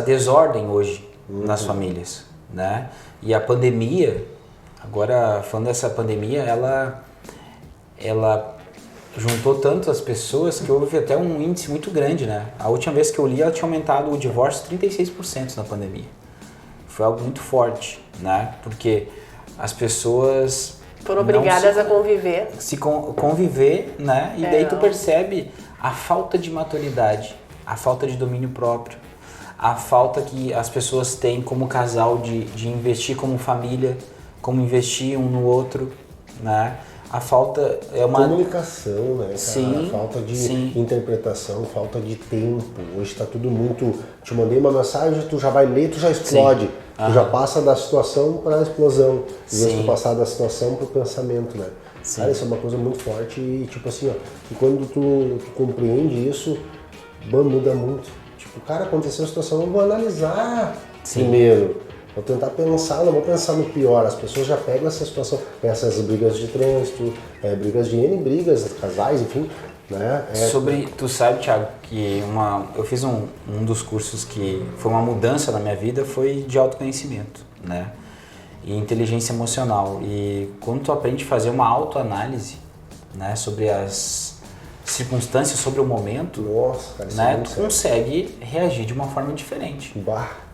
desordem hoje nas famílias, né? E a pandemia, agora falando dessa pandemia, ela juntou tanto as pessoas que houve até um índice muito grande, né? A última vez que eu li, ela tinha aumentado o divórcio 36% na pandemia. Foi algo muito forte, né? Porque as pessoas foram obrigadas a conviver. Conviver, né? E daí tu percebe a falta de maturidade, a falta de domínio próprio, a falta que as pessoas têm como casal de investir como família, como investir um no outro, né? A falta é uma comunicação, né, cara? Sim, falta de sim. interpretação, falta de tempo. Hoje está tudo muito. Te mandei uma mensagem, tu já vai ler, tu já explode. Tu já passa da situação para a explosão. Em vez de tu passar da situação para o pensamento, né? Sim. Cara, isso é uma coisa muito forte e tipo assim, ó, e quando tu compreende isso, muda muito. Tipo, cara, aconteceu a situação, eu vou analisar primeiro. Vou tentar pensar, não vou pensar no pior. As pessoas já pegam essa situação, essas brigas de trânsito, brigas de N brigas, casais, enfim, né? Tu sabe, Thiago, que eu fiz um dos cursos que foi uma mudança na minha vida, foi de autoconhecimento, né? E inteligência emocional. E quando tu aprende a fazer uma autoanálise, né, sobre as circunstâncias, sobre o momento, nossa, cara, né, tu consegue reagir de uma forma diferente.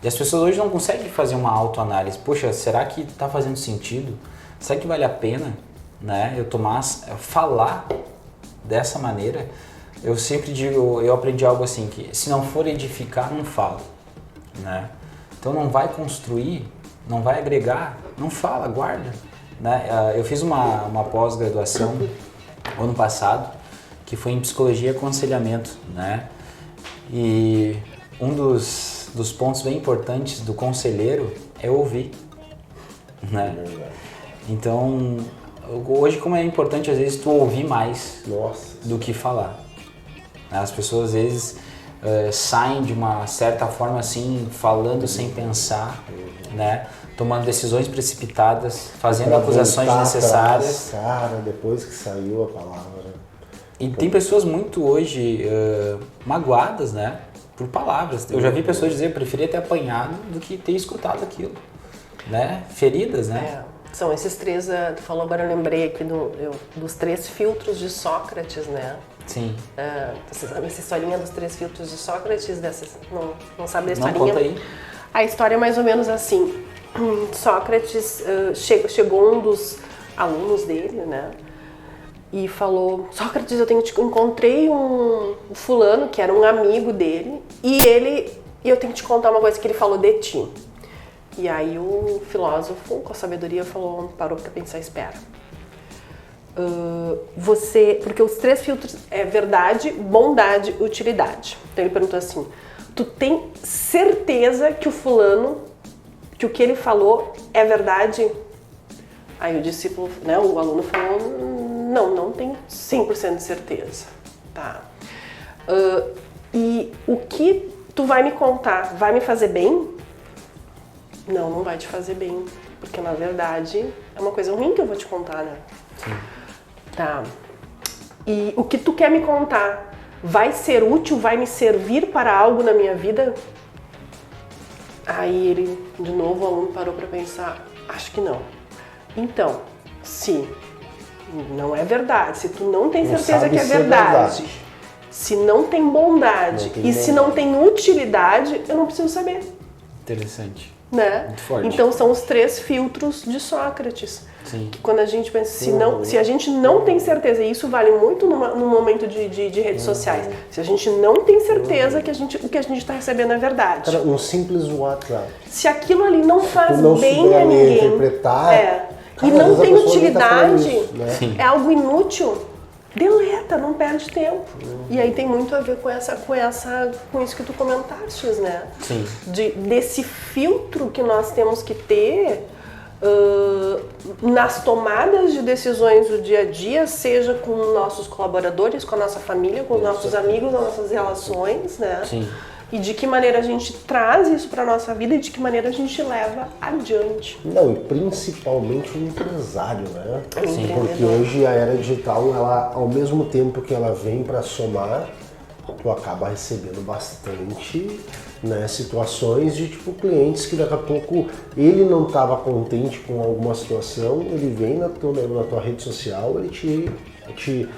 E as pessoas hoje não conseguem fazer uma autoanálise. Poxa, será que está fazendo sentido? Será que vale a pena, né, eu falar dessa maneira? Eu sempre digo, eu aprendi algo assim, que se não for edificar, não fala, né? Então não vai construir, não vai agregar, não fala, guarda, né? Eu fiz uma pós-graduação ano passado, que foi em psicologia e aconselhamento, né? E um dos pontos bem importantes do conselheiro é ouvir, né? Então, hoje como é importante às vezes tu ouvir mais do que falar. As pessoas às vezes saem de uma certa forma assim, falando sem pensar, né? Tomando decisões precipitadas, fazendo acusações desnecessárias. Cara, depois que saiu a palavra. E tem pessoas muito hoje magoadas, né, por palavras. Eu já vi pessoas dizer, eu preferia ter apanhado do que ter escutado aquilo, né, feridas, né. São esses três, tu falou agora, eu lembrei aqui dos 3 filtros de Sócrates, né. Sim. Você sabe essa historinha dos 3 filtros de Sócrates? Não sabe da historinha? Não, conta aí. A história é mais ou menos assim. Sócrates, chegou um dos alunos dele, né, e falou, Sócrates, encontrei um fulano que era um amigo dele e eu tenho que te contar uma coisa que ele falou de ti. E aí o filósofo, com a sabedoria, parou para pensar, espera. Porque os 3 filtros é verdade, bondade, utilidade. Então ele perguntou assim, tu tem certeza que o fulano, que o que ele falou é verdade? Aí o discípulo, né, o aluno falou, não tenho 100% de certeza. Tá. E o que tu vai me contar vai me fazer bem? Não vai te fazer bem, porque na verdade é uma coisa ruim que eu vou te contar, né? Sim. Tá. E o que tu quer me contar vai ser útil, vai me servir para algo na minha vida? Aí ele, de novo, o aluno parou para pensar, acho que não. Então, se não é verdade, se tu não tem certeza que é verdade, se não tem bondade se não tem utilidade, eu não preciso saber. Interessante. Né? Muito forte. Então são os 3 filtros de Sócrates. Sim. Que quando a gente pensa, se a gente não tem certeza, e isso vale muito no momento de redes sociais, se a gente não tem certeza que o que a gente está recebendo é verdade. Cara, um simples WhatsApp. Se aquilo ali não faz não bem a ninguém, interpretar, e não tem utilidade, isso, né? é algo inútil, deleta, não perde tempo. E aí tem muito a ver com isso que tu comentaste, né? Sim. Desse filtro que nós temos que ter nas tomadas de decisões do dia a dia, seja com nossos colaboradores, com a nossa família, com os nossos amigos, as nossas relações, né? Sim. e de que maneira a gente traz isso para nossa vida e de que maneira a gente leva adiante. Não, e principalmente o empresário, né? Sim. Porque hoje a era digital, ela, ao mesmo tempo que ela vem para somar, tu acaba recebendo bastante, né, situações de tipo clientes que daqui a pouco ele não estava contente com alguma situação, ele vem na tua rede social, ele te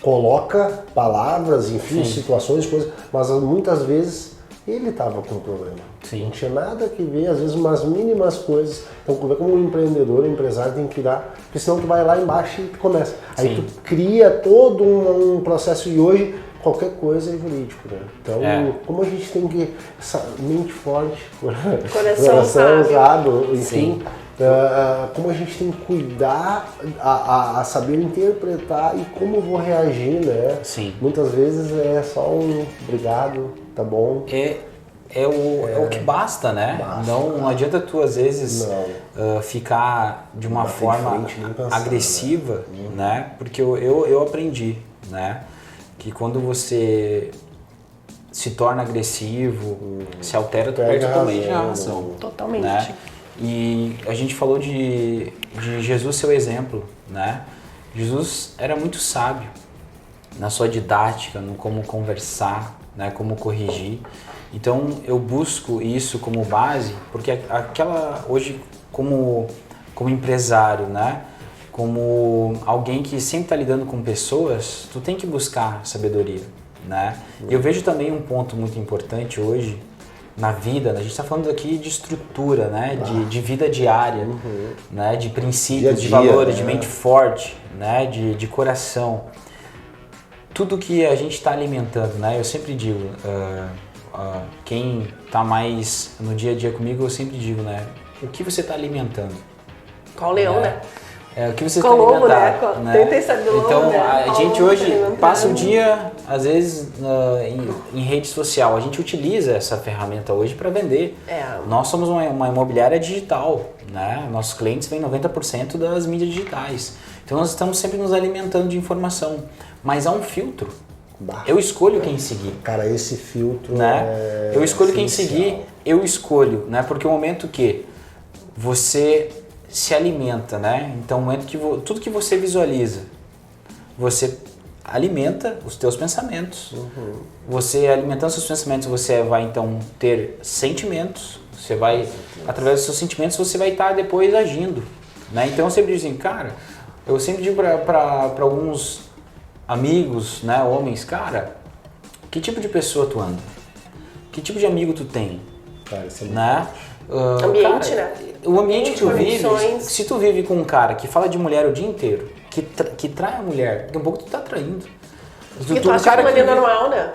coloca palavras, enfim, situações, coisas, mas muitas vezes ele estava com um problema. Sim. Não tinha nada que ver, às vezes umas mínimas coisas. Então, como um empreendedor, um empresário tem que dar, porque senão tu vai lá embaixo e tu começa. Aí tu cria todo um processo e hoje qualquer coisa é jurídico, né? Então, como a gente tem que... mente forte, Coração sábio, enfim... como a gente tem que cuidar, a saber interpretar e como vou reagir, né? Sim. Muitas vezes é só um obrigado, tá bom. É o que basta, né? Basta, não adianta tu, às vezes, ficar de uma forma agressiva, né? Porque eu aprendi, né? Que quando você se torna agressivo, se altera, tu perde totalmente a razão. Totalmente. Né? E a gente falou de Jesus ser o exemplo, né? Jesus era muito sábio na sua didática, no como conversar, né? Como corrigir. Então eu busco isso como base, porque hoje como empresário, né? Como alguém que sempre está lidando com pessoas, tu tem que buscar sabedoria, né? E eu vejo também um ponto muito importante hoje na vida, a gente está falando aqui de estrutura, né? De vida diária, né? De princípios, de valores, de mente forte, né? De coração. Tudo que a gente está alimentando, né? Eu sempre digo, quem está mais no dia a dia comigo, eu sempre digo, né? O que você está alimentando? Qual leão, né? O que você está alimentando, né? Tenta saber o lobo, então, né? a gente hoje passa o dia, às vezes, em rede social. A gente utiliza essa ferramenta hoje para vender. Nós somos uma imobiliária digital, né? Nossos clientes vêm 90% das mídias digitais. Então, nós estamos sempre nos alimentando de informação. Mas há um filtro. Eu escolho quem seguir. Cara, esse filtro, né? Eu escolho quem seguir, eu escolho, né? Porque o momento que você se alimenta, né? Então, o momento que tudo que você visualiza, você alimenta os teus pensamentos. Você alimentando seus pensamentos, você vai então ter sentimentos. Você vai, através dos seus sentimentos, você vai estar depois agindo, né? Então, eu sempre digo assim, cara, eu sempre digo para alguns amigos, né, homens, cara, que tipo de pessoa tu anda? Que tipo de amigo tu tem? Cara, isso é né? Ambiente, cara, né? O ambiente que tu vive, conexões. se tu vive com um cara que fala de mulher o dia inteiro, que trai a mulher, daqui a pouco tu tá traindo. E tu acha que é normal, né?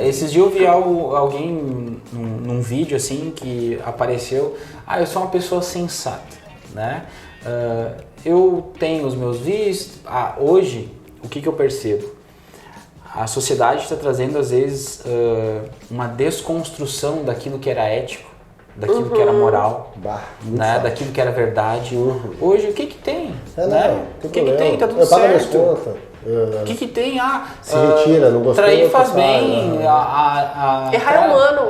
Esses dias eu vi alguém num vídeo assim que apareceu, eu sou uma pessoa sensata, né? Eu tenho os meus vícios, hoje, o que eu percebo? A sociedade está trazendo às vezes uma desconstrução daquilo que era ético, daquilo que era moral, né? Daquilo que era verdade. Hoje, o que tem? Né? O que tem? Tá tudo certo. O que tem? Se retira, não gostou. Trair faz bem. Errar é humano.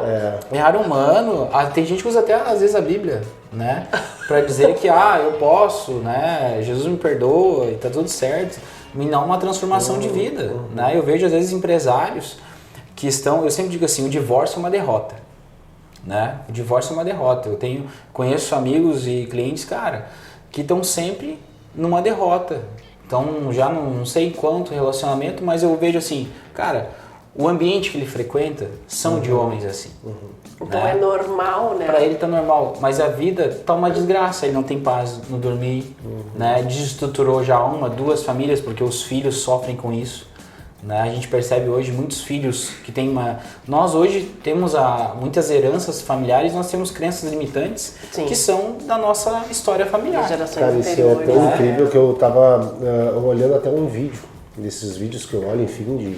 Errar é humano. Tem gente que usa até às vezes a Bíblia, né? Para dizer que eu posso, né? Jesus me perdoa e tá tudo certo. E não uma transformação de vida, né? Eu vejo às vezes empresários que estão, eu sempre digo assim, o divórcio é uma derrota, né? O divórcio é uma derrota. Conheço amigos e clientes, cara, que estão sempre numa derrota. Então, já não sei quanto relacionamento, mas eu vejo assim, cara, o ambiente que ele frequenta são de homens assim. Então é normal, né? Pra ele tá normal, mas a vida tá uma desgraça, ele não tem paz no dormir, né? Desestruturou já 1, 2 famílias, porque os filhos sofrem com isso, né? A gente percebe hoje muitos filhos que tem nós hoje temos muitas heranças familiares, nós temos crenças limitantes que são da nossa história familiar. Cara, isso é tão incrível que eu tava olhando até um vídeo, desses vídeos que eu olho, enfim,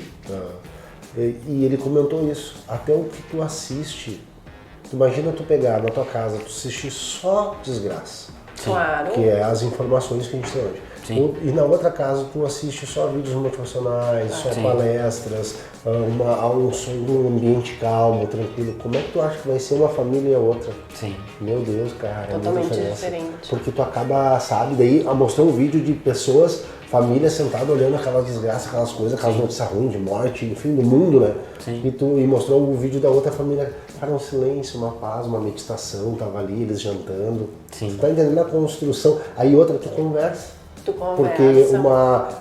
e ele comentou isso, até o que tu assiste, imagina tu pegar na tua casa, tu assistir só desgraça. Claro. Que é as informações que a gente tem hoje. Sim. E na outra casa tu assiste só vídeos motivacionais, só Sim. palestras, um ambiente calmo, tranquilo. Como é que tu acha que vai ser uma família e a outra? Sim. Meu Deus, cara, é muita Totalmente diferença. diferente. Porque tu acaba, sabe, daí mostrou um vídeo de pessoas, família sentada olhando aquelas desgraças, aquelas coisas, aquelas notícias ruins de morte, enfim, do mundo, né? Sim. E mostrou o vídeo da outra família, cara, um silêncio, uma paz, uma meditação, tava ali, eles jantando. Sim. Tu tá entendendo a construção. Aí outra, tu conversa. Tu conversa. Porque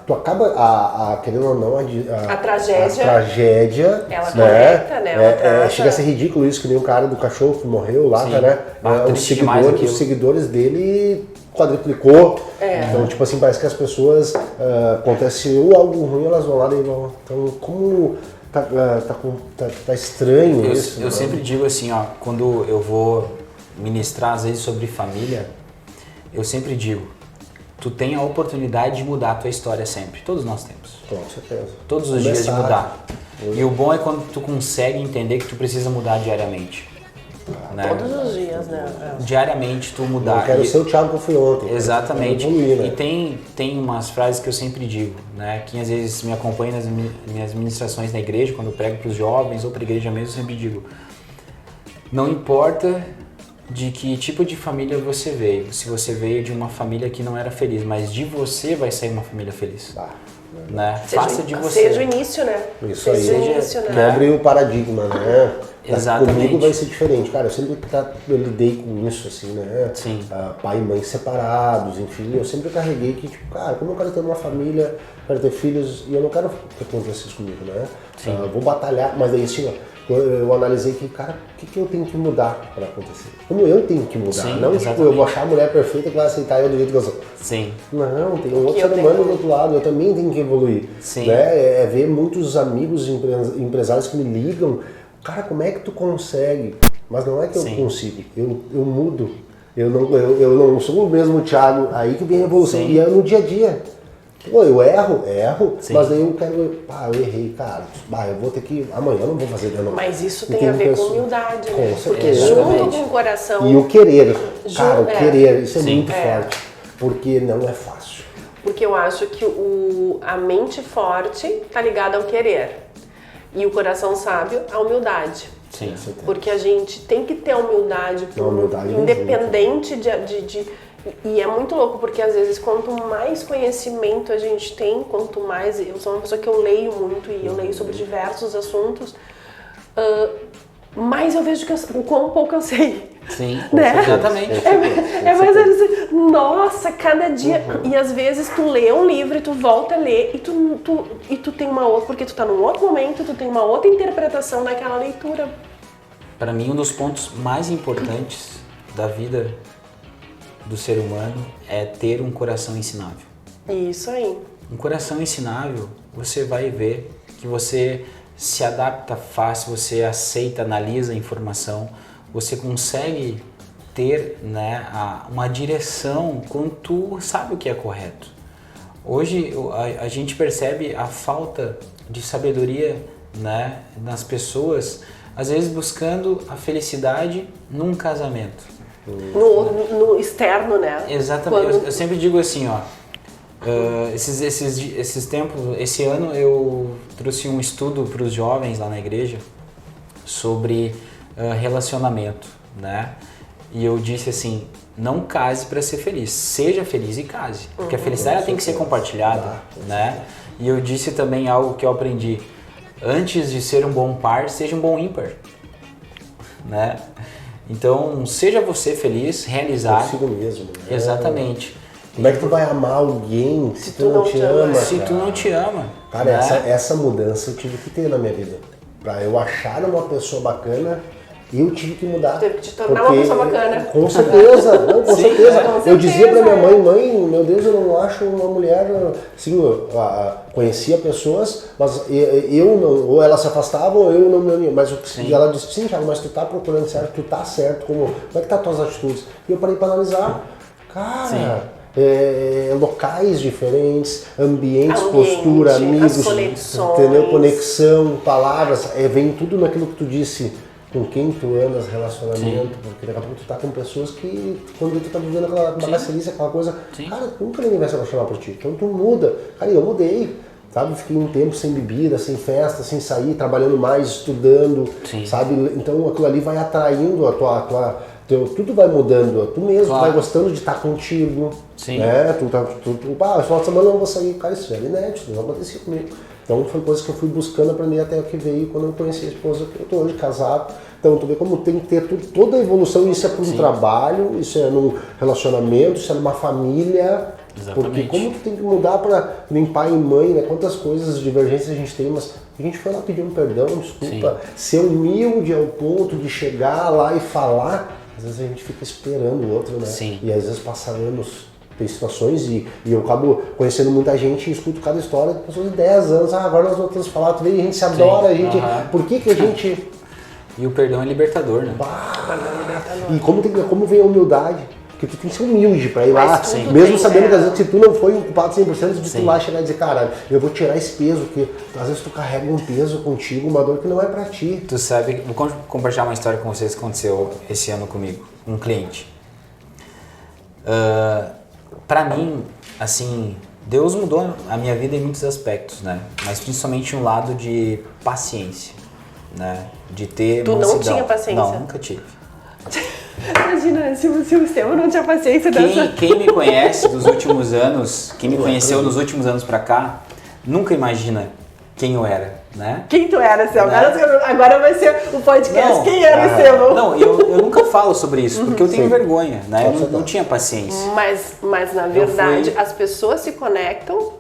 tu acaba, querendo ou não, A tragédia, ela conecta, né? Ela trata. Chega a ser ridículo isso, que nem o cara do cachorro que morreu lá, Sim. né? Triste demais aquilo. Os seguidores dele quadriplicou. É. Então, tipo assim, parece que as pessoas, aconteceu algo ruim, elas vão lá e vão. Então, como tá estranho isso. Eu sempre digo assim, ó, quando eu vou ministrar às vezes sobre família, eu sempre digo, tu tem a oportunidade de mudar a tua história sempre. Todos nós temos. Com certeza. Todos os dias de mudar. E o bom é quando tu consegue entender que tu precisa mudar diariamente. Né? Todos os dias, né? Diariamente tu mudar. Eu quero ser o Thiago que eu fui ontem. Exatamente. Eu quero evoluir, né? E tem umas frases que eu sempre digo, né? Quem às vezes me acompanha nas minhas ministrações na igreja, quando eu prego para os jovens ou para a igreja mesmo, eu sempre digo: não importa de que tipo de família você veio, se você veio de uma família que não era feliz, mas de você vai sair uma família feliz. Né? Faça de você. Seja o início, né? Isso aí. Seja o início, né? Quebre o paradigma, né? Exatamente. Comigo vai ser diferente. Cara, eu sempre eu lidei com isso, assim, né? Sim. Pai e mãe separados, enfim. Eu sempre carreguei que, tipo, cara, como eu quero ter uma família, quero ter filhos, e eu não quero que aconteça isso comigo, né? Vou batalhar, mas aí, assim, ó, eu analisei que, cara, o que eu tenho que mudar para acontecer? Como eu tenho que mudar? Sim, não, tipo, eu vou achar a mulher perfeita que vai aceitar eu do jeito que eu sou. Sim. Não, tem um outro ser humano do outro lado, eu também tenho que evoluir. Sim. Né? É ver muitos amigos empresários que me ligam, cara, como é que tu consegue? Mas não é que eu consigo, eu mudo. Eu não sou o mesmo Thiago, aí que vem a evolução. Sim. E é no dia a dia. Pô, eu erro, Sim. mas daí eu quero, eu errei, cara, eu vou ter que, amanhã eu não vou fazer de novo. Mas isso tem a ver com humildade, né? Com Porque certeza. junto com o coração... E o querer, cara, o querer, isso é Sim. muito forte, porque não é fácil. Porque eu acho que a mente forte tá ligada ao querer. E o coração sábio, à humildade. Sim. Porque a gente tem que ter humildade, independente E é muito louco, porque às vezes quanto mais conhecimento a gente tem, quanto mais... Eu sou uma pessoa que eu leio muito e eu leio sobre diversos assuntos, mais eu vejo o quão pouco eu sei. Sim, Né? exatamente. É mais assim, nossa, cada dia... E às vezes tu lê um livro e tu volta a ler e tu tem uma outra... Porque tu tá num outro momento, tu tem uma outra interpretação daquela leitura. Para mim, um dos pontos mais importantes da vida do ser humano é ter um coração ensinável. Isso aí. Um coração ensinável, você vai ver que você se adapta fácil, você aceita, analisa a informação, você consegue ter, né, uma direção quando tu sabe o que é correto. Hoje a gente percebe a falta de sabedoria, né, nas pessoas, às vezes buscando a felicidade num casamento. No externo, né? Exatamente. Eu sempre digo assim, ó, esses tempos, esse ano eu trouxe um estudo para os jovens lá na igreja sobre relacionamento, né? E eu disse assim, não case para ser feliz, seja feliz e case, porque a felicidade tem que ser compartilhada, né? E eu disse também algo que eu aprendi, antes de ser um bom par, seja um bom ímpar, né? Então, seja você feliz, realizado. Consigo mesmo. Né? Exatamente. Como é que tu vai amar alguém se tu não te ama? Se tu não te ama. Cara, né? essa mudança eu tive que ter na minha vida. Pra eu achar uma pessoa bacana, eu tive que mudar. Teve que te tornar uma pessoa bacana. Com certeza, não, com Sim, certeza. com Eu dizia pra certeza. minha mãe, meu Deus, eu não acho uma mulher, assim, eu conhecia pessoas, mas eu não, ou elas se afastavam, ou eu não me unia. Mas e ela disse, sim, Thiago, mas tu tá procurando certo, tu tá certo, como é que tá as tuas atitudes? E eu parei pra analisar, cara... locais diferentes, ambientes, postura, amigos, as conexões. entendeu? Conexão, palavras, vem tudo naquilo que tu disse, com quem tu andas, relacionamento, porque daqui a pouco tu tá com pessoas que, quando tu tá vivendo aquela bagaceirice, aquela coisa, cara, nunca ninguém vai se apaixonar por ti. Então tu muda. Cara, eu mudei, sabe? Fiquei um tempo sem bebida, sem festa, sem sair, trabalhando mais, estudando, sabe? Então aquilo ali vai atraindo tudo vai mudando, tu mesmo vai gostando de estar contigo, né? Esse final de semana eu não vou sair, cara, isso era inédito, não acontecia comigo. Então foi coisa que eu fui buscando aprender até que veio quando eu conheci a esposa, que eu tô hoje casado. Então tu vê como tem que ter toda a evolução, isso é para um trabalho, isso é num relacionamento, isso é numa família. Exatamente. Porque como tu tem que mudar para nem pai e mãe, né? Quantas coisas, divergências a gente tem, mas a gente foi lá pedir um perdão, desculpa, ser humilde ao ponto de chegar lá e falar. Às vezes a gente fica esperando o outro, né? Sim. E às vezes passa anos, tem situações e eu acabo conhecendo muita gente e escuto cada história de pessoas de 10 anos. Agora nós voltamos a falar, tu vê, a gente se adora, a gente... Por que a gente... E o perdão é libertador, né? E como vem a humildade? Porque tu tem que ser humilde pra ir lá, mesmo sabendo que às vezes se tu não foi o culpado 100% de tu lá chegar e dizer, cara, eu vou tirar esse peso, porque às vezes tu carrega um peso contigo, uma dor que não é pra ti. Tu sabe, vou compartilhar uma história com vocês que aconteceu esse ano comigo, um cliente. Pra mim, assim, Deus mudou a minha vida em muitos aspectos, né? Mas principalmente um lado de paciência, né? De ter Tu mansidão. não tinha paciência? Não, nunca tive. Imagina, se o Estevam não tinha paciência dessa... Quem me conhece dos últimos anos, quem me conheceu nos últimos anos pra cá, nunca imagina quem eu era, né? Quem tu era, Estevam? Agora vai ser o podcast. Quem era, Estevam? Não, eu nunca falo sobre isso, porque eu tenho vergonha, né? Eu não tinha paciência. Mas na verdade, as pessoas se conectam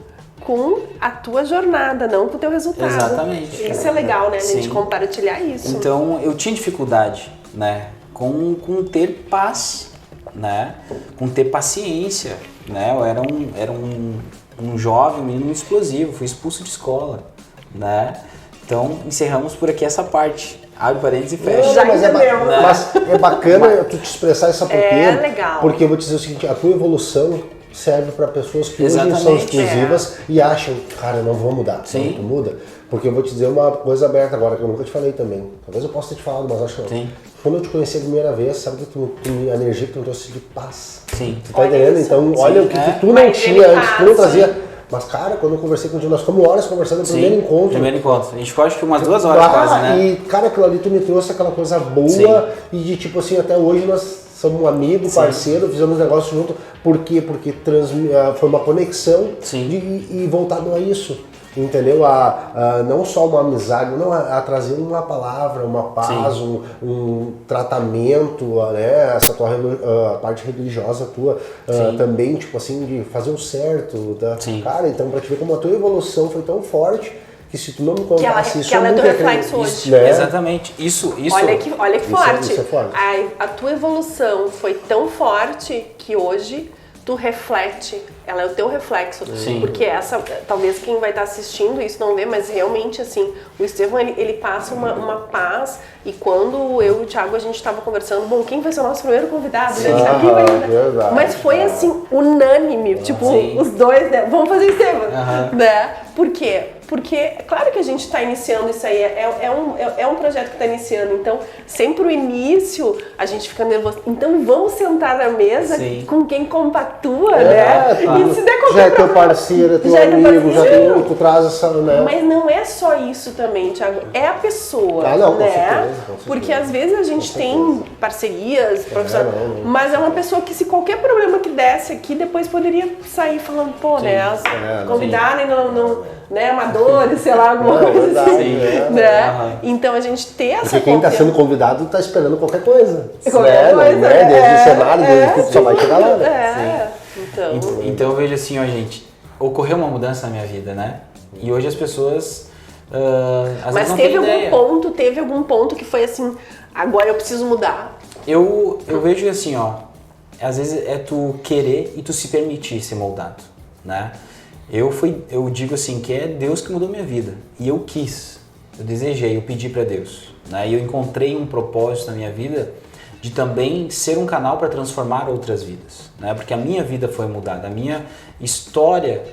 com a tua jornada, não com o teu resultado. Exatamente. Isso é legal, né? A gente compartilhar isso. Então, eu tinha dificuldade, né? Com ter paz, né? Com ter paciência, né? Eu era um jovem, um menino explosivo, fui expulso de escola, né? Então, encerramos por aqui essa parte. Abre parênteses e fecha. Mas é bacana tu te expressar isso porque é legal. Porque eu vou te dizer o seguinte, a tua evolução serve para pessoas que hoje são exclusivas e acham, cara, eu não vou mudar. Sim. Tu muda. Porque eu vou te dizer uma coisa aberta agora, que eu nunca te falei também. Talvez eu possa ter te falado, mas acho que não. Sim. Quando eu te conheci a primeira vez, sabe que a energia que tu me trouxe de paz. Sim. Tu tá entendendo? Então, olha o que tu não tinha antes, tu não trazia. Mas, cara, quando eu conversei contigo, nós ficamos horas conversando no primeiro encontro. Primeiro encontro. A gente ficou acho que umas 2 horas quase, né? E, cara, aquilo ali tu me trouxe aquela coisa boa e de tipo assim, até hoje nós somos um amigo, parceiro, fizemos negócio junto. Por quê? Porque foi uma conexão e voltado a isso. Entendeu? Não só uma amizade, não, a trazer uma palavra, uma paz, um tratamento, né? Essa tua a parte religiosa tua também, tipo assim, de fazer o certo. Cara, então pra te ver como a tua evolução foi tão forte que se tu não me contasse isso, que ela é teu reflexo hoje. Né? Exatamente. Isso. Olha que forte. Isso é forte. A tua evolução foi tão forte que hoje tu reflete, ela é o teu reflexo. Sim. Porque talvez quem vai estar assistindo isso não vê, mas realmente assim, o Estevam ele passa uma paz. E quando eu e o Thiago a gente estava conversando, bom, quem vai ser o nosso primeiro convidado? Verdade. Mas foi assim, unânime, tipo, os dois, né? Vamos fazer Estevam, né? Por quê? Porque, claro que a gente está iniciando isso aí, é um projeto que está iniciando, então sempre o início a gente fica nervoso. Então vamos sentar na mesa com quem compactua, né? E se der já é teu parceiro, é teu amigo, tu traz essa, né? Mas não é só isso também, Thiago, é a pessoa, não, né? com certeza. Porque às vezes a gente tem parcerias profissionais, mas é uma pessoa que se qualquer problema que desse aqui, depois poderia sair falando, pô, né? Convidarem não né, amadores, sei lá, alguma coisa assim, né? Então a gente ter essa porque quem está sendo convidado está esperando qualquer coisa. Qualquer coisa, né? Desde o cenário, desde tudo, só vai chegar lá, né? Então eu vejo assim, ó, gente, ocorreu uma mudança na minha vida, né? E hoje as pessoas às vezes não têm ideia. Teve algum ponto que foi assim, agora eu preciso mudar? Eu vejo assim, ó, às vezes é tu querer e tu se permitir ser moldado, né? Eu digo assim, que é Deus que mudou minha vida. E eu quis, eu desejei, eu pedi para Deus. Né? E eu encontrei um propósito na minha vida de também ser um canal para transformar outras vidas. Né? Porque a minha vida foi mudada, a minha história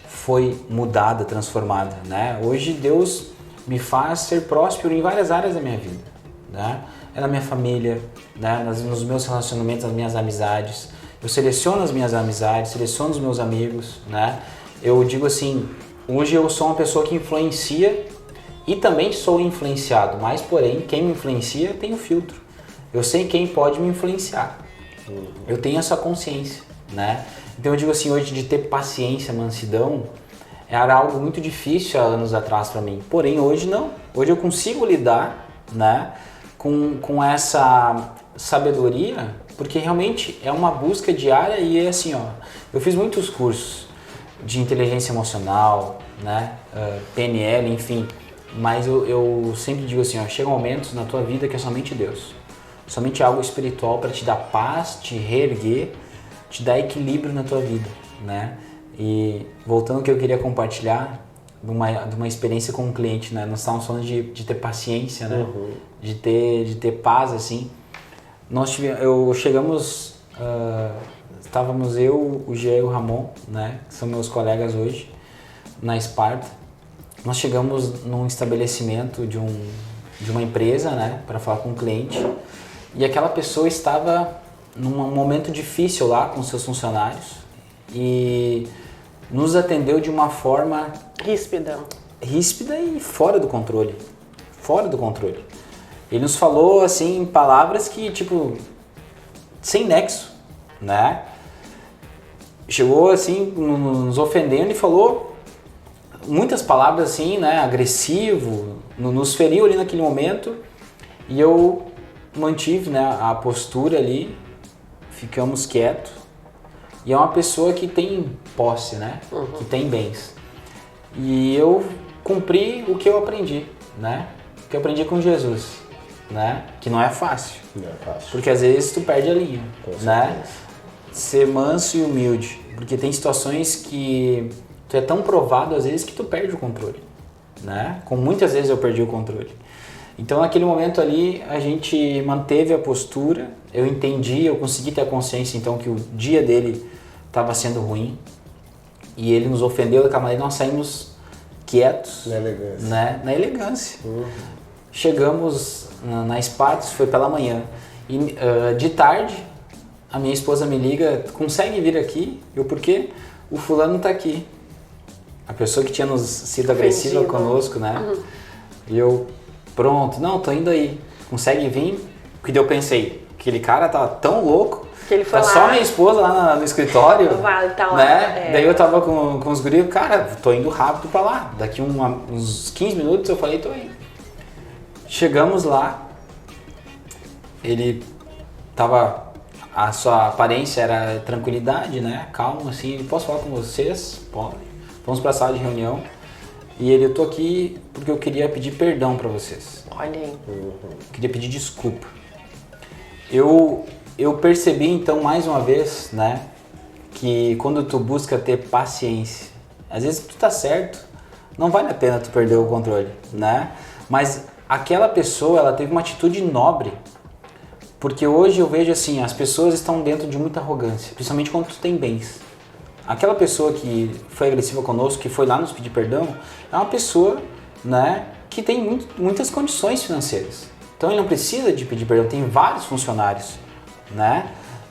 foi mudada, transformada. Né? Hoje Deus me faz ser próspero em várias áreas da minha vida. Né? é na minha família, né? Nos meus relacionamentos, nas minhas amizades. Eu seleciono as minhas amizades, seleciono os meus amigos, né? Eu digo assim, hoje eu sou uma pessoa que influencia e também sou influenciado, mas porém, quem me influencia tem um filtro. Eu sei quem pode me influenciar. Eu tenho essa consciência, né? Então eu digo assim, hoje de ter paciência, mansidão, era algo muito difícil há anos atrás para mim. Porém, hoje não. Hoje eu consigo lidar, né, com essa sabedoria, porque realmente é uma busca diária e é assim, ó, eu fiz muitos cursos de inteligência emocional, né, PNL, enfim, mas eu sempre digo assim, ó, chega momentos na tua vida que é somente Deus. Somente algo espiritual para te dar paz, te reerguer, te dar equilíbrio na tua vida, né? E voltando ao que eu queria compartilhar de uma experiência com um cliente, né? Nós estávamos falando de ter paciência, né? De ter paz, assim. Estávamos eu, o Jean e o Ramon, né? Que são meus colegas hoje, na Esparta. Nós chegamos num estabelecimento de uma empresa, né? Para falar com um cliente. E aquela pessoa estava num momento difícil lá com seus funcionários e nos atendeu de uma forma ríspida e fora do controle. Ele nos falou assim palavras que tipo sem nexo, né? Chegou assim nos ofendendo e falou muitas palavras assim, né? Agressivo, nos feriu ali naquele momento e eu mantive, né, a postura ali, ficamos quietos. E é uma pessoa que tem posse, né? Que tem bens. E eu cumpri o que eu aprendi, né? O que eu aprendi com Jesus, né? Que não é fácil. Não é fácil. Porque às vezes tu perde a linha, Com né? certeza. Ser manso e humilde. Porque tem situações que tu é tão provado às vezes que tu perde o controle, né? Como muitas vezes eu perdi o controle. Então naquele momento ali a gente manteve a postura, eu entendi, eu consegui ter a consciência então que o dia dele estava sendo ruim e ele nos ofendeu daquela maneira, nós saímos quietos, Na elegância. né? Na elegância. Chegamos na Esparta, foi pela manhã e de tarde a minha esposa me liga, consegue vir aqui? Eu, por quê? O fulano está aqui. A pessoa que tinha nos sido agressiva conosco, né? E eu, pronto, não, tô indo aí. Consegue vir? Porque daí eu pensei, aquele cara tava tão louco, que ele foi tá lá. só minha esposa lá no escritório, Vai, tá lá, né? Daí eu tava com os guris, cara, tô indo rápido pra lá. Daqui uns 15 minutos eu falei, tô indo. Chegamos lá, ele tava, a sua aparência era tranquilidade, né? Calmo, assim, posso falar com vocês? Pode. Vamos pra sala de reunião. E ele, eu tô aqui porque eu queria pedir perdão pra vocês. Olha aí. Queria pedir desculpa. Eu percebi então mais uma vez, né, que quando tu busca ter paciência, às vezes tu tá certo, não vale a pena tu perder o controle, né? Mas aquela pessoa, ela teve uma atitude nobre, porque hoje eu vejo assim, as pessoas estão dentro de muita arrogância, principalmente quando tu tem bens. Aquela pessoa que foi agressiva conosco, que foi lá nos pedir perdão, é uma pessoa, né, que tem muitas condições financeiras. Então ele não precisa de pedir perdão, tem vários funcionários, né?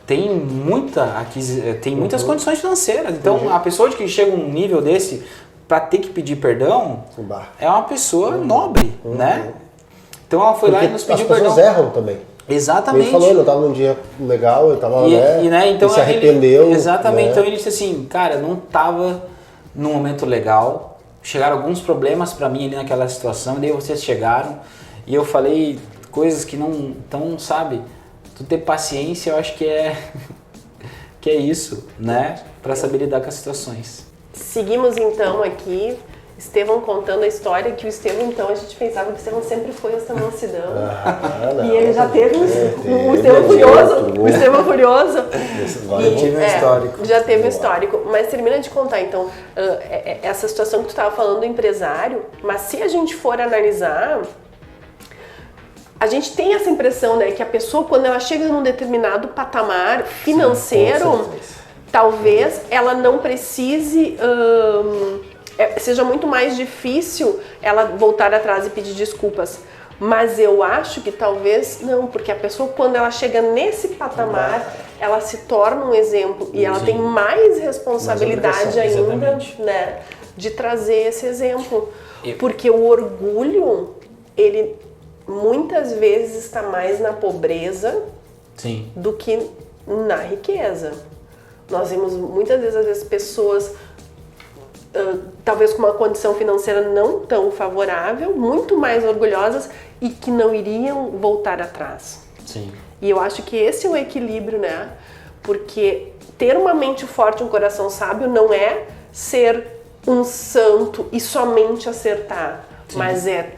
Tem muitas condições financeiras. Então a pessoa que chega a um nível desse para ter que pedir perdão é uma pessoa nobre, né? Então ela foi lá e nos pediu perdão. As pessoas erram também. Exatamente. Ele falou, eu estava num dia legal, eu estava então, e se arrependeu. Exatamente, né? Então ele disse assim, cara, não estava num momento legal, chegaram alguns problemas para mim ali naquela situação, e daí vocês chegaram, e eu falei coisas que não, então, sabe, tu ter paciência, eu acho que é isso, né, para saber lidar com as situações. Seguimos então aqui, Estevão contando a história que o Estevão, então, a gente pensava que o Estevão sempre foi essa mansidão. E ele já teve o Estevão Furioso. O Estevão Furioso. Já teve um histórico. Mas termina de contar, então, essa situação que tu estava falando do empresário, mas se a gente for analisar, a gente tem essa impressão, né, que a pessoa, quando ela chega num determinado patamar financeiro, talvez ela não precise... seja muito mais difícil ela voltar atrás e pedir desculpas. Mas eu acho que talvez não, porque a pessoa, quando ela chega nesse patamar, ela se torna um exemplo e ela tem mais responsabilidade ainda, exatamente, né, de trazer esse exemplo. Porque o orgulho, ele muitas vezes está mais na pobreza Sim. do que na riqueza. Nós vemos muitas vezes, às vezes, pessoas talvez com uma condição financeira não tão favorável, muito mais orgulhosas e que não iriam voltar atrás. Sim. E eu acho que esse é o equilíbrio, né? Porque ter uma mente forte, um coração sábio não é ser um santo e somente acertar, Sim. mas é